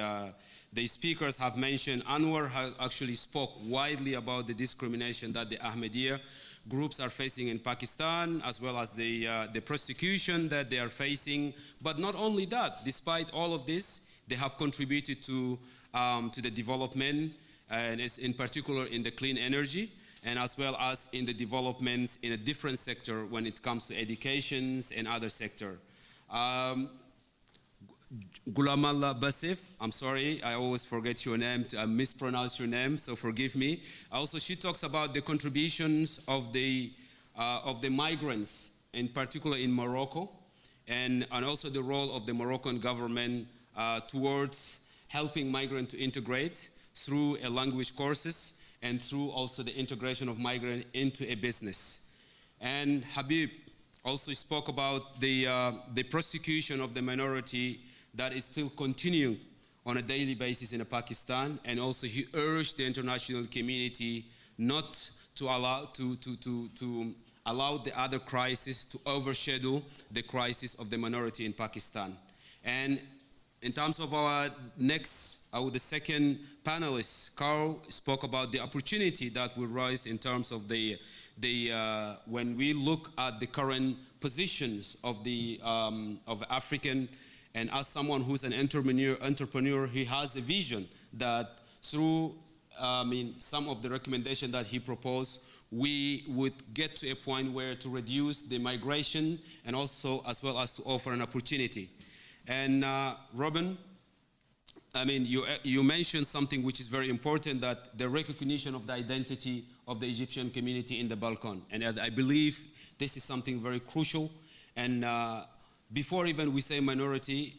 speakers have mentioned. Anwar actually spoke widely about the discrimination that the Ahmadiyya groups are facing in Pakistan, as well as the persecution that they are facing. But not only that, despite all of this, they have contributed to the development, and in particular in the clean energy, and as well as in the developments in a different sector when it comes to education and other sector. Gulamallah Boussif, I'm sorry, I always forget your name, I mispronounce your name, so forgive me. Also, she talks about the contributions of the migrants, in particular in Morocco, and also the role of the Moroccan government towards helping migrants to integrate through language courses and through also the integration of migrants into a business. And Habib also spoke about the persecution of the minority that is still continuing on a daily basis in Pakistan, and also he urged the international community not to allow the other crisis to overshadow the crisis of the minority in Pakistan. And in terms of our the second panelist, Carl spoke about the opportunity that will rise in terms of when we look at the current positions of African. And as someone who's an entrepreneur, he has a vision that through some of the recommendations that he proposed, we would get to a point where to reduce the migration and also as well as to offer an opportunity. And Robin, you mentioned something which is very important, that the recognition of the identity of the Egyptian community in the Balkan. And I believe this is something very crucial. And before even we say minority,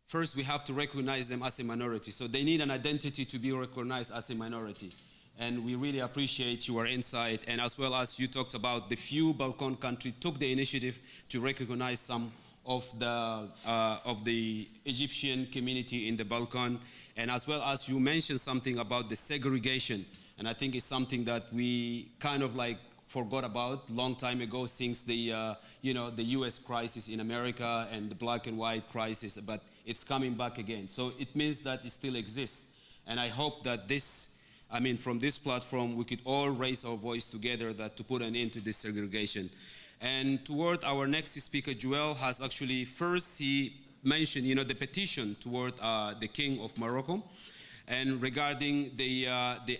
first we have to recognize them as a minority. So they need an identity to be recognized as a minority. And we really appreciate your insight. And as well as you talked about the few Balkan countries took the initiative to recognize some of the Egyptian community in the Balkan. And as well as you mentioned something about the segregation. And I think it's something that we kind of forgot about long time ago, since the US crisis in America and the black and white crisis, but it's coming back again. So it means that it still exists. And I hope that from this platform, we could all raise our voice together to put an end to this segregation. And toward our next speaker, Joel, has actually, first he mentioned, the petition toward the King of Morocco, and regarding the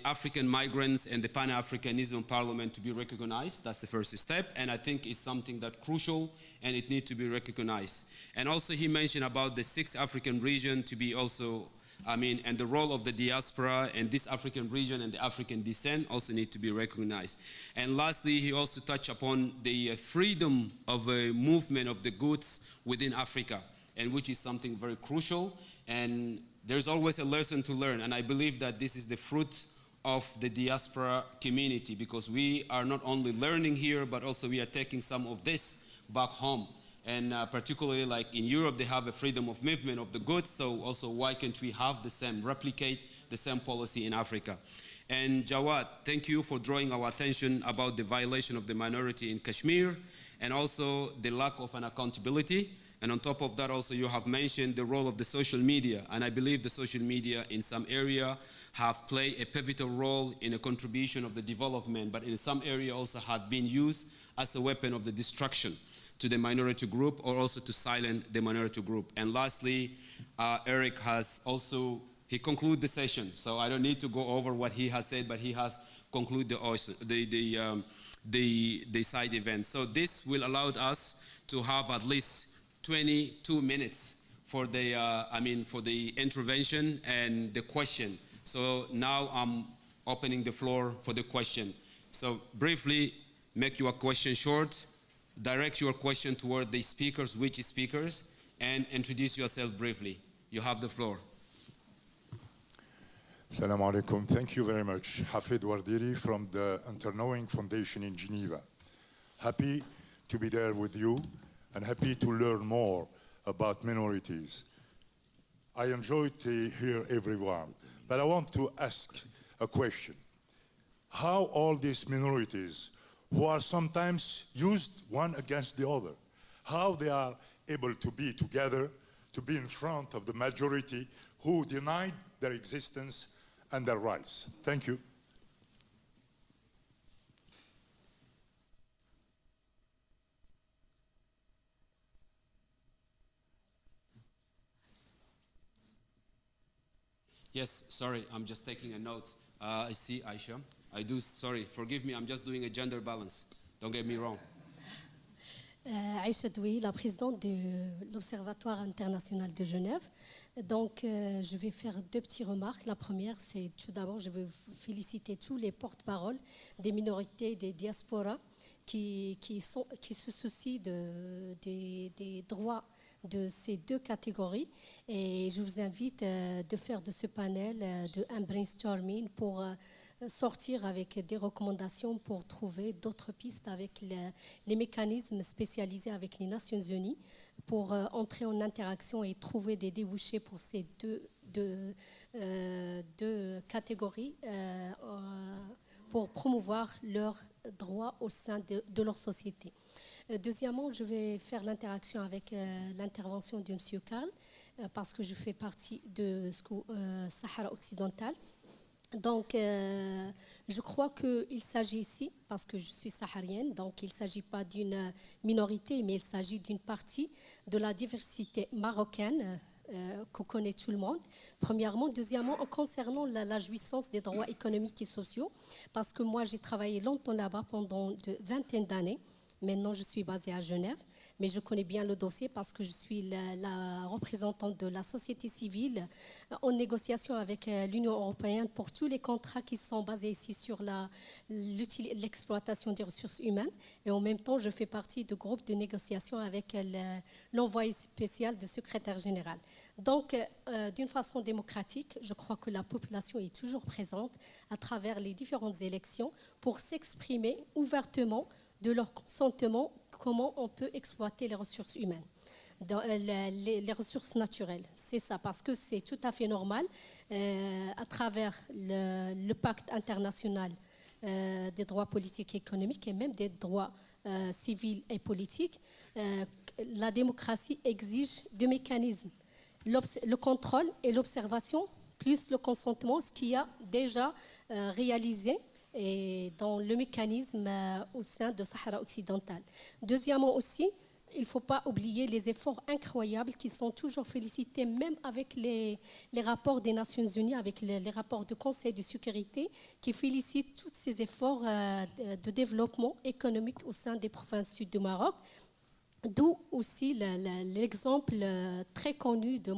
African migrants and the Pan-Africanism Parliament to be recognized. That's the first step, and I think it's something that's crucial, and it needs to be recognized. And also he mentioned about the 6th African region to be also, and the role of the diaspora and this African region and the African descent also need to be recognized. And lastly, he also touched upon the freedom of movement of the goods within Africa, and which is something very crucial. And there's always a lesson to learn, and I believe that this is the fruit of the diaspora community, because we are not only learning here, but also we are taking some of this back home. And particularly like in Europe, they have a freedom of movement of the goods, so also why can't we have the same, replicate the same policy in Africa? And Jawad, thank you for drawing our attention about the violation of the minority in Kashmir, and also the lack of an accountability. And on top of that, also you have mentioned the role of the social media, and I believe the social media in some area have played a pivotal role in a contribution of the development, but in some area also have been used as a weapon of the destruction to the minority group, or also to silence the minority group. And lastly, Eric has also, he concluded the session, so I don't need to go over what he has said, but he has concluded the side event. So this will allow us to have at least 22 minutes for the, for the intervention and the question. So now I'm opening the floor for the question. So briefly, make your question short, direct your question toward the speakers, which speakers, and introduce yourself briefly. You have the floor. Assalamu alaikum. Thank you very much. Hafid Wardiri from the Interknowing Foundation in Geneva. Happy to be there with you and happy to learn more about minorities. I enjoyed to hear everyone, but I want to ask a question. How all these minorities, who are sometimes used one against the other, how they are able to be together, to be in front of the majority who denied their existence and their rights? Thank you. Yes, sorry, I'm just taking a note. I see Aisha. I do, sorry, forgive me, I'm just doing a gender balance. Don't get me wrong. Aïcha Doui, la présidente de l'Observatoire international de Genève. Donc, je vais faire deux petites remarques. La première, c'est tout d'abord, je veux féliciter tous les porte-paroles des minorités, des diasporas qui se soucient des droits de ces deux catégories. Et je vous invite de faire de ce panel un brainstorming pour sortir avec des recommandations pour trouver d'autres pistes avec les mécanismes spécialisés avec les Nations Unies pour entrer en interaction et trouver des débouchés pour ces deux catégories pour promouvoir leurs droits au sein de leur société. Deuxièmement, je vais faire l'interaction avec l'intervention de M. Carl parce que je fais partie de Sahara occidental. Donc, je crois qu'il s'agit ici, parce que je suis saharienne, donc il ne s'agit pas d'une minorité, mais il s'agit d'une partie de la diversité marocaine que connaît tout le monde, premièrement. Deuxièmement, concernant la jouissance des droits économiques et sociaux, parce que moi, j'ai travaillé longtemps là-bas pendant une vingtaine d'années. Maintenant, je suis basée à Genève, mais je connais bien le dossier parce que je suis la représentante de la société civile en négociation avec l'Union européenne pour tous les contrats qui sont basés ici sur l'exploitation des ressources humaines. Et en même temps, je fais partie du groupe de négociation avec l'envoyé spécial du secrétaire général. Donc, d'une façon démocratique, je crois que la population est toujours présente à travers les différentes élections pour s'exprimer ouvertement de leur consentement, comment on peut exploiter les ressources humaines, les ressources naturelles. C'est ça, parce que c'est tout à fait normal, à travers le pacte international des droits politiques et économiques et même des droits civils et politiques, la démocratie exige deux mécanismes, le contrôle et l'observation, plus le consentement, ce qui a déjà réalisé et dans le mécanisme au sein de Sahara occidental. Deuxièmement aussi, il ne faut pas oublier les efforts incroyables qui sont toujours félicités, même avec les rapports des Nations Unies, avec les rapports du Conseil de sécurité, qui félicitent tous ces efforts de développement économique au sein des provinces sud du Maroc. D'où aussi l'exemple très connu de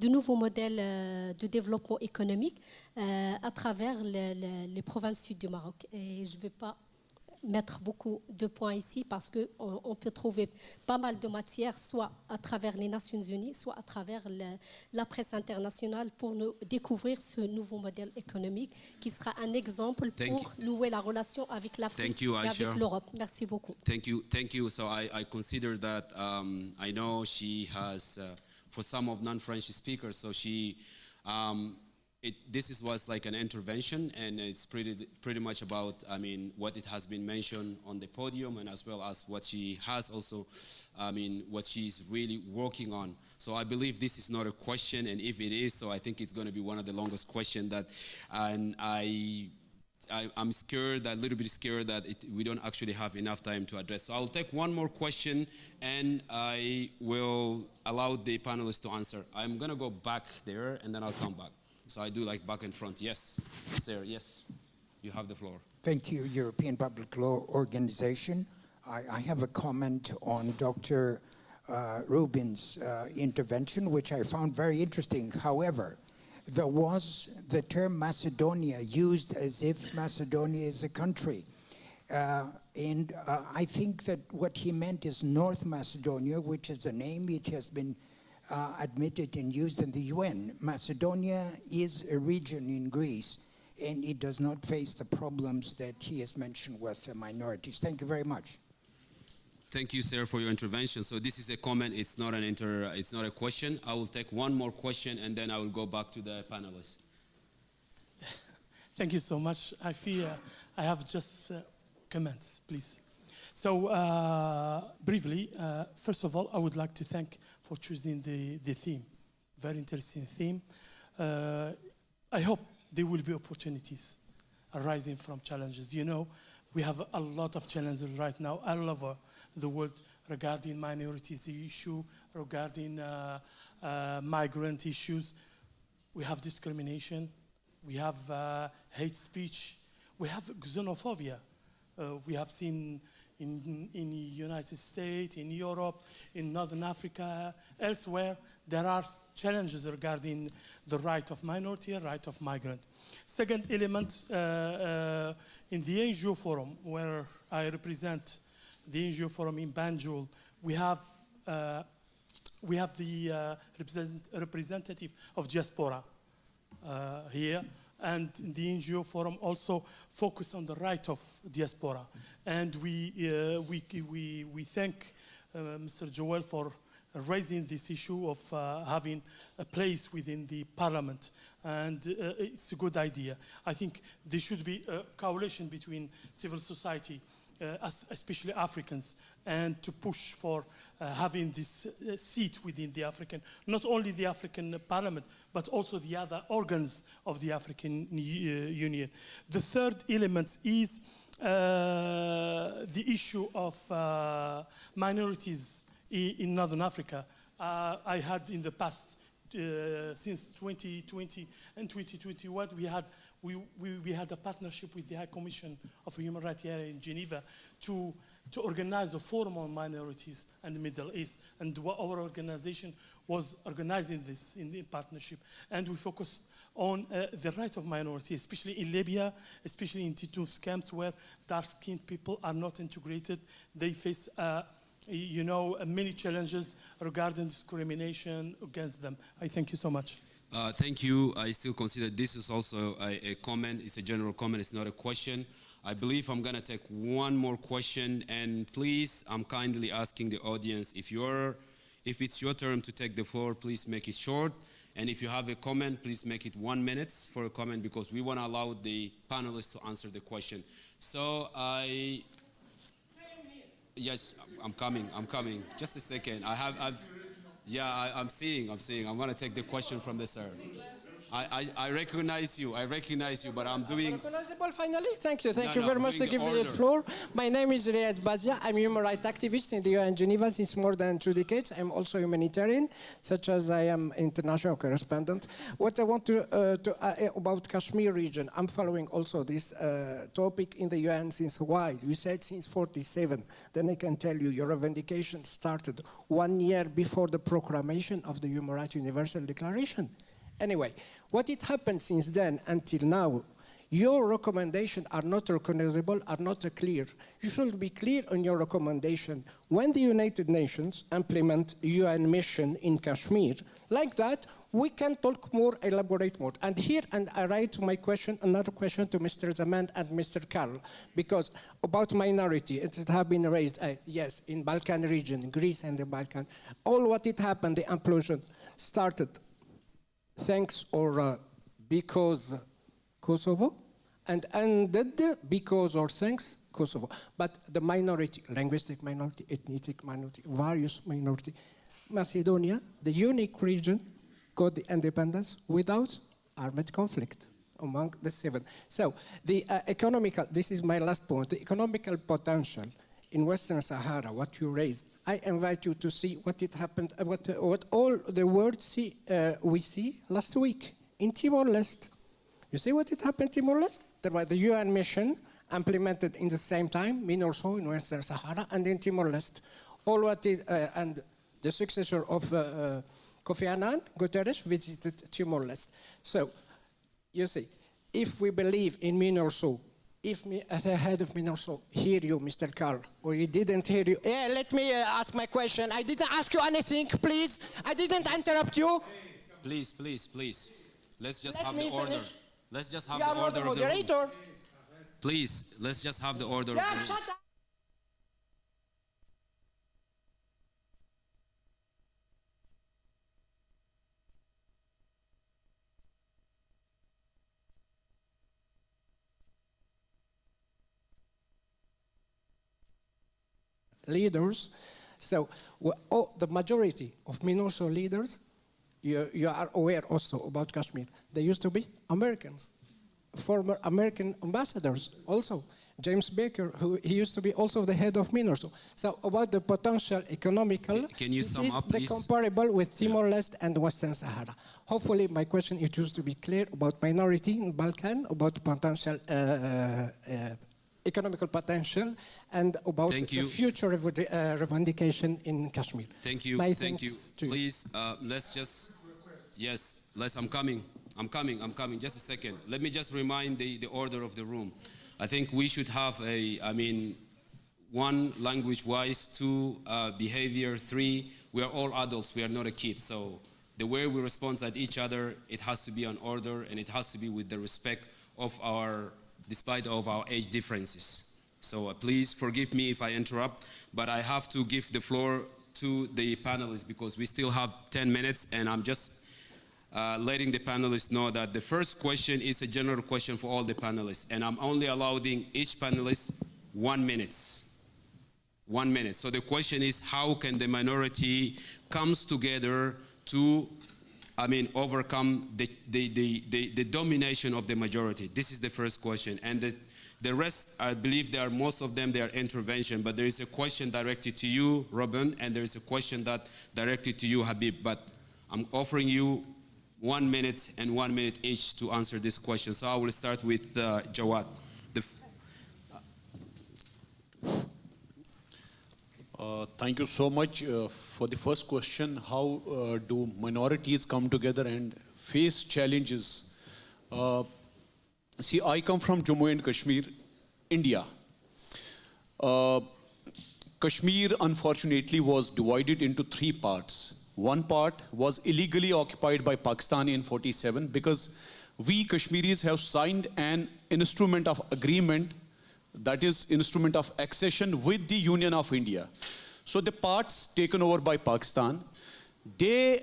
nouveaux modèles de développement économique à travers les provinces sud du Maroc. Et je ne vais pas mettre beaucoup de points ici parce qu'on peut trouver pas mal de matières, soit à travers les Nations Unies, soit à travers la presse internationale pour nous découvrir ce nouveau modèle économique qui sera un exemple pour nouer la relation avec l'Afrique et avec l'Europe. Merci beaucoup. Thank you. So I consider that I know she has, for some of non-French speakers, so she, this was like an intervention, and it's pretty much about, I mean, what it has been mentioned on the podium, and as well as what she has also, I mean, what she's really working on. So I believe this is not a question, and if it is, so I think it's going to be one of the longest questions that, and I'm scared, a little bit scared that we don't actually have enough time to address. So I'll take one more question, and I will allow the panelists to answer. I'm going to go back there, and then I'll come back. So I do like back and front. Yes, sir, yes. You have the floor. Thank you, European Public Law Organization. I have a comment on Dr. Rubin's intervention, which I found very interesting. However, there was the term Macedonia used as if Macedonia is a country. And I think that what he meant is North Macedonia, which is the name. It has been admitted and used in the UN. Macedonia is a region in Greece, and it does not face the problems that he has mentioned with the minorities. Thank you very much. Thank you, sir, for your intervention. So this is a comment. It's not it's not a question. I will take one more question, and then I will go back to the panelists. Thank you so much. I feel I have just comments, please. So briefly, first of all, I would like to thank for choosing the theme. Very interesting theme. I hope there will be opportunities arising from challenges. You know, we have a lot of challenges right now all over the world regarding minorities issue, regarding migrant issues. We have discrimination. We have hate speech. We have xenophobia. We have seen in the United States, in Europe, in Northern Africa, elsewhere, there are challenges regarding the right of minority and right of migrant. Second element, in the NGO forum, where I represent the NGO forum in Banjul, we have the representative of Diaspora here. And the NGO forum also focus on the right of diaspora. And we thank Mr. Joel for raising this issue of having a place within the parliament. And it's a good idea. I think there should be a coalition between civil society, especially Africans, and to push for having this seat within the African, not only the African Parliament, but also the other organs of the African Union. The third element is the issue of minorities in Northern Africa. I had in the past, since 2020 and 2021, we had a partnership with the High Commission of Human Rights here in Geneva to organize a forum on minorities and the Middle East. And our organization was organizing this in partnership. And we focused on the right of minorities, especially in Libya, especially in Titouf's camps, where dark-skinned people are not integrated. They face you know, many challenges regarding discrimination against them. I thank you so much. Thank you. I still consider this is also a comment. It's a general comment. It's not a question. I believe I'm going to take one more question. And please, I'm kindly asking the audience, if it's your turn to take the floor, please make it short. And if you have a comment, please make it 1 minute for a comment, because we want to allow the panelists to answer the question. So yes, I'm coming. Just a second. I'm seeing. I'm going to take the question from the sir. I recognize you, but I'm doing... Recognizable finally? Thank you No, very much to doing give me the order. floor. My name is Riyad Bazia. I'm a human rights activist in the UN Geneva since more than 2 decades. I'm also a humanitarian, such as I am international correspondent. What I want to about Kashmir region, I'm following also this topic in the UN since a while. You said since 47. Then I can tell you your revendication started 1 year before the proclamation of the Human Rights Universal Declaration. Anyway, what it happened since then until now, your recommendations are not recognizable, are not clear. You should be clear on your recommendation. When the United Nations implement UN mission in Kashmir, like that, we can talk more, elaborate more. And here, and I write my question, another question to Mr. Zaman and Mr. Carl, because about minority, it has been raised, yes, in Balkan region, Greece and the Balkan, all what it happened, the implosion started thanks or because Kosovo, and ended because or thanks Kosovo. But the minority, linguistic minority, ethnic minority, various minority, Macedonia, the unique region, got the independence without armed conflict among the 7. So the economical, this is my last point, the economical potential in Western Sahara, what you raised, I invite you to see what it happened, what all the world we see last week in Timor-Leste. You see what it happened in Timor-Leste? There was the UN mission implemented in the same time, MINURSO in Western Sahara, and in Timor-Leste. All what it, and the successor of Kofi Annan, Guterres, visited Timor-Leste. So, you see, if we believe in MINURSO, if me, as a head of MINURSO, hear you, Mr. Carl, or he didn't hear you, yeah, let me ask my question. I didn't ask you anything, please. I didn't interrupt you. Please. Let's just Let have me the order. finish. Let's just have You the are not order the of the room. moderator. Please, let's just have the order of Yeah, the room. shut up. Leaders, so the majority of MINURSO leaders, you are aware also about Kashmir, they used to be Americans, former American ambassadors also. James Baker, he used to be also the head of MINURSO. So about the potential economical, Can you this sum is up, the please? comparable with Timor-Leste and Western Sahara. Hopefully my question it used to be clear about minority in Balkan, about potential economical potential, and about the future revendication in Kashmir. Thank you. My Thank you. thanks to Please, let's just... Yes, I'm coming. Just a second. Let me just remind the order of the room. I think we should have one, language-wise, 2, behavior, 3, we are all adults, we are not a kid. So the way we respond at each other, it has to be on order, and it has to be with the respect of despite of our age differences. So please forgive me if I interrupt, but I have to give the floor to the panelists because we still have 10 minutes, and I'm just letting the panelists know that the first question is a general question for all the panelists, and I'm only allowing each panelist 1 minute. 1 minute. So the question is, how can the minority comes together to overcome the domination of the majority? This is the first question. And the rest, I believe most of them, they are intervention, but there is a question directed to you, Robin, and there is a question that directed to you, Habib. But I'm offering you 1 minute and 1 minute each to answer this question. So I will start with Jawad. Thank you so much for the first question. How do minorities come together and face challenges? See, I come from Jammu and Kashmir, India. Kashmir, unfortunately, was divided into 3 parts. One part was illegally occupied by Pakistan in 47 because we Kashmiris have signed an instrument of agreement, that is instrument of accession with the Union of India. So the parts taken over by Pakistan, they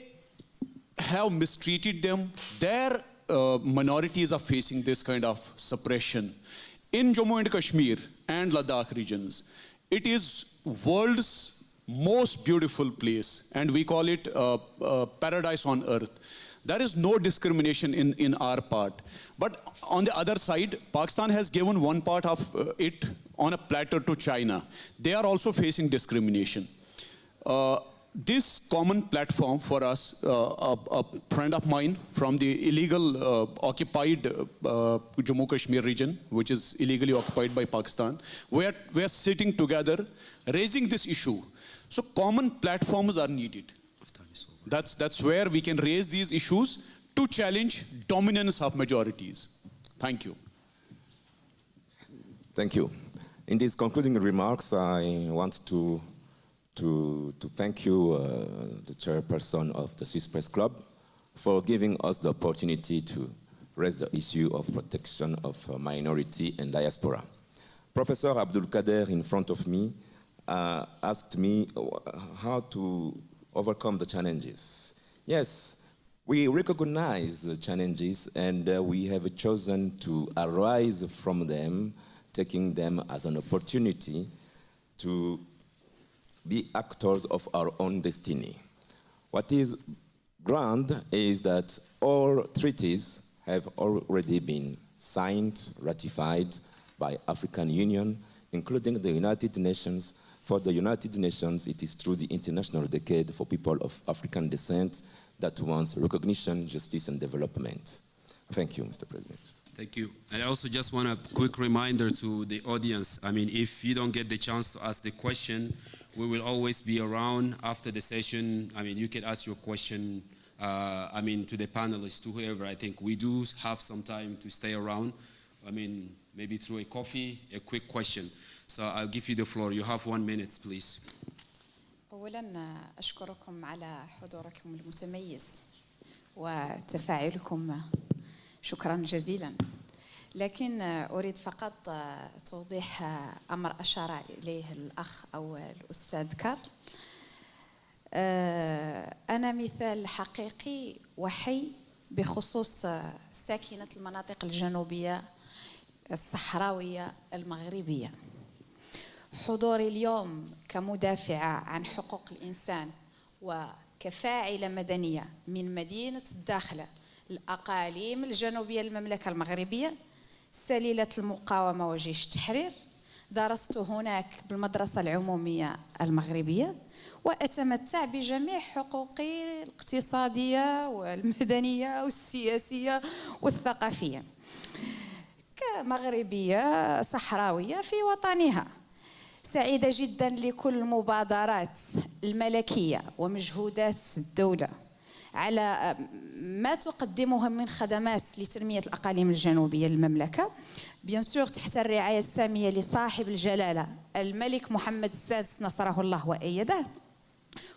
have mistreated them. Their minorities are facing this kind of suppression. In Jammu and Kashmir and Ladakh regions, it is world's most beautiful place, and we call it paradise on earth. There is no discrimination in our part. But on the other side, Pakistan has given one part of it on a platter to China. They are also facing discrimination. This common platform for us, a friend of mine from the illegal occupied Jammu Kashmir region, which is illegally occupied by Pakistan, we are sitting together, raising this issue. So common platforms are needed. That's where we can raise these issues to challenge dominance of majorities. Thank you. Thank you. In these concluding remarks, I want to thank you, the chairperson of the Swiss Press Club, for giving us the opportunity to raise the issue of protection of minority and diaspora. Professor Abdul Kader in front of me asked me how to overcome the challenges. Yes, we recognize the challenges and we have chosen to arise from them, taking them as an opportunity to be actors of our own destiny. What is grand is that all treaties have already been signed, ratified by African Union, including the United Nations. For the United Nations, it is through the International Decade for People of African Descent that wants recognition, justice, and development. Thank you, Mr. President. Thank you. And I also just want a quick reminder to the audience. I mean, if you don't get the chance to ask the question, we will always be around after the session. I mean, you can ask your question, to the panelists, to whoever. I think we do have some time to stay around. I mean, maybe through a coffee, a quick question. So I'll give you the floor. You have 1 minute, please. أولاً أشكركم على حضوركم المتميز وتفاعلكم. شكراً جزيلاً. لكن أريد فقط توضيح أمر أشار إليه الأخ أو الأستاذ كارل. أنا مثال حقيقي وحي بخصوص ساكنة المناطق الجنوبية الصحراوية المغربية. حضوري اليوم كمدافعة عن حقوق الإنسان وكفاعلة مدنية من مدينة الداخلة الأقاليم الجنوبية للمملكة المغربية سليلة المقاومة وجيش التحرير. درست هناك بالمدرسة العمومية المغربية وأتمتع بجميع حقوقي الاقتصادية والمدنية والسياسية والثقافية كمغربية صحراوية في وطنها. سعيدة جدا لكل المبادرات الملكية ومجهودات الدولة على ما تقدمه من خدمات لتنمية الأقاليم الجنوبية للمملكة، بيان سور تحت الرعاية السامية لصاحب الجلالة الملك محمد السادس نصره الله وأيده.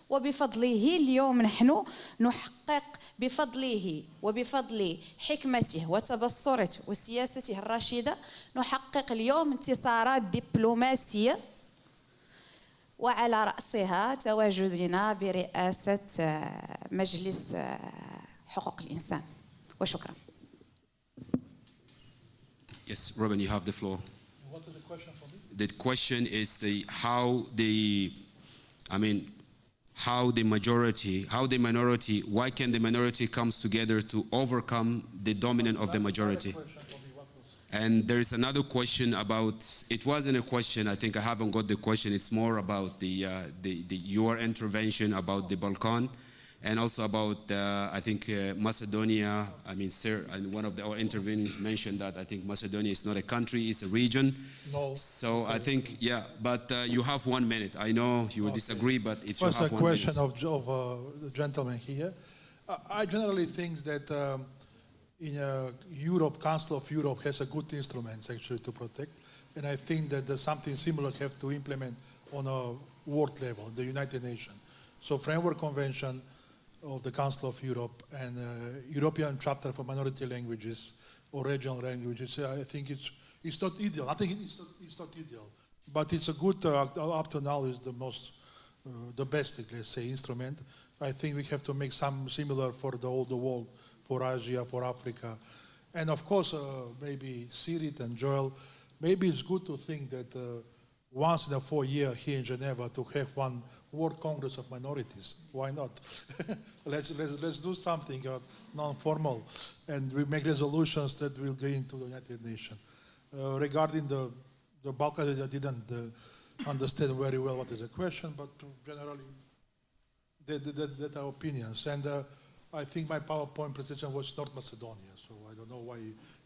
وبفضله اليوم نحن نحقق بفضله وبفضل حكمته وتبصرته وسياسته الرشيدة نحقق اليوم انتصارات دبلوماسية، وعلى رأسها تواجدنا برئاسة مجلس حقوق الإنسان. وشكرا. Yes, Robin, you have the floor. What is the question for me? The question is how the minority, why can the minority comes together to overcome the dominance of the majority? And there is another question about, it wasn't a question, I think I haven't got the question, it's more about your intervention about the Balkan, and also about, I think, Macedonia. I mean, sir, and one of our interveners mentioned that I think Macedonia is not a country, it's a region. No. So I think, yeah, but you have 1 minute. I know you will disagree, but it's you have 1 minute. First, a question of the gentleman here. I generally think that in Europe, Council of Europe has a good instruments actually to protect, and I think that there's something similar have to implement on a world level, the United Nations. So Framework Convention of the Council of Europe and European Charter for Minority Languages or Regional Languages, I think it's not ideal. I think it's not ideal, but it's a good, up to now is the best, let's say, instrument. I think we have to make some similar for the whole world, for Asia, for Africa. And of course, maybe CIRID and Joel, maybe it's good to think that once in a 4 years here in Geneva to have one World Congress of Minorities. Why not? let's do something non-formal, and we make resolutions that will go into the United Nations. Regarding the Balkans, I didn't understand very well what is the question, but generally, that are opinions. And I think my PowerPoint presentation was North Macedonia, so I don't know why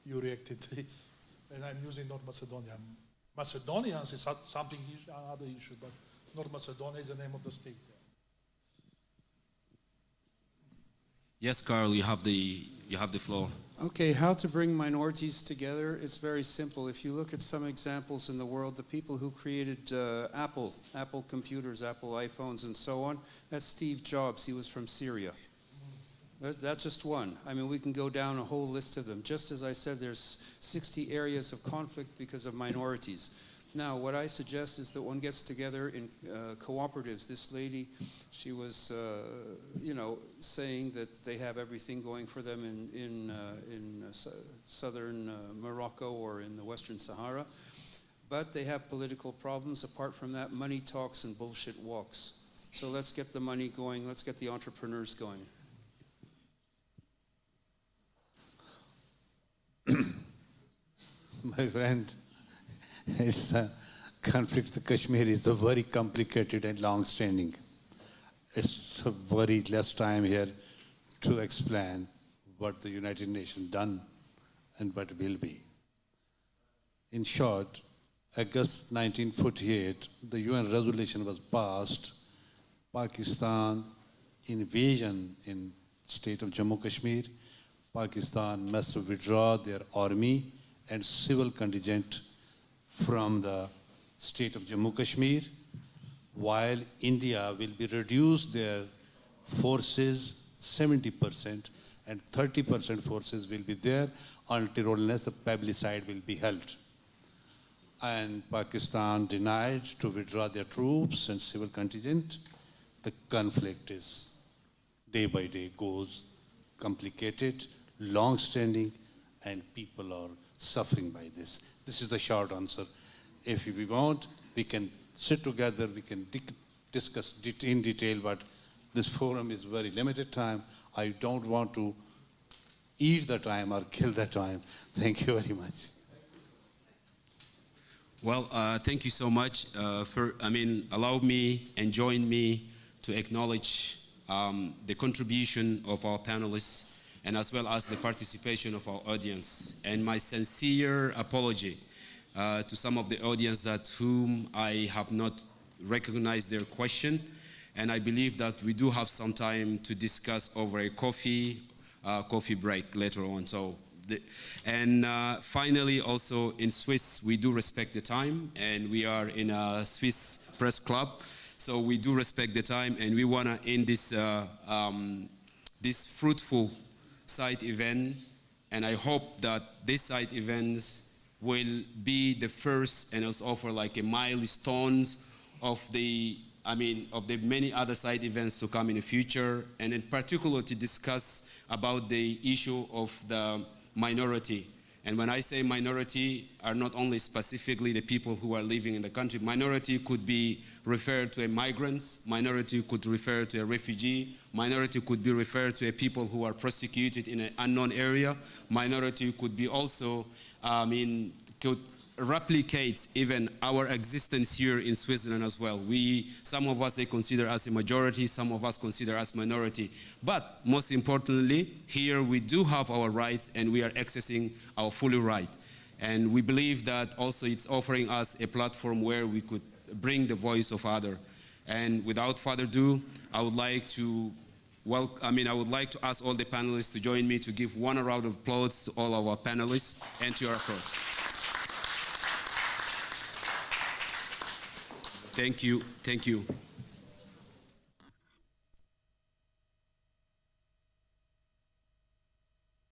you reacted. And I'm using North Macedonia. Macedonians is something, another issue, but North Macedonia is the name of the state. Yes, Carl, you have the floor. Okay, how to bring minorities together? It's very simple. If you look at some examples in the world, the people who created Apple computers, Apple iPhones, and so on, that's Steve Jobs. He was from Syria. That's just one. I mean, we can go down a whole list of them. Just as I said, there's 60 areas of conflict because of minorities. Now, what I suggest is that one gets together in cooperatives. This lady, she was, saying that they have everything going for them in southern Morocco or in the Western Sahara, but they have political problems. Apart from that, money talks and bullshit walks. So let's get the money going. Let's get the entrepreneurs going. My friend, it's a conflict in Kashmir is a very complicated and long-standing. It's a very less time here to explain what the United Nations done and what will be. In short, August 1948, the UN resolution was passed. Pakistan invasion in state of Jammu Kashmir. Pakistan must withdraw their army and civil contingent from the state of Jammu Kashmir, while India will be reduced their forces 70% and 30% forces will be there until unless the plebiscite will be held. And Pakistan denied to withdraw their troops and civil contingent. The conflict is day by day goes complicated, long-standing, and people are suffering by this. This is the short answer. If we want, we can sit together, we can discuss in detail, but this forum is very limited time. I don't want to eat the time or kill the time. Thank you very much. Well, thank you so much. Allow me and join me to acknowledge the contribution of our panelists and as well as the participation of our audience. And my sincere apology to some of the audience whom I have not recognized their question. And I believe that we do have some time to discuss over a coffee break later on. Finally, also in Swiss, we do respect the time, and we are in a Swiss press club. So we do respect the time, and we want to end this, this fruitful side event. And I hope that these side events will be the first and also offer like a milestones of the many other side events to come in the future, and in particular to discuss about the issue of the minority. And when I say minority, are not only specifically the people who are living in the country. Minority could be referred to a migrants, minority could refer to a refugee, minority could be referred to a people who are persecuted in an unknown area, minority could be also, could replicate even our existence here in Switzerland as well. Some of us, they consider us a majority, some of us consider us minority. But most importantly, here we do have our rights and we are accessing our fully right. And we believe that also it's offering us a platform where we could bring the voice of others. And without further ado, I would like to ask all the panelists to join me to give one round of applause to all of our panelists and to your approach. Thank you.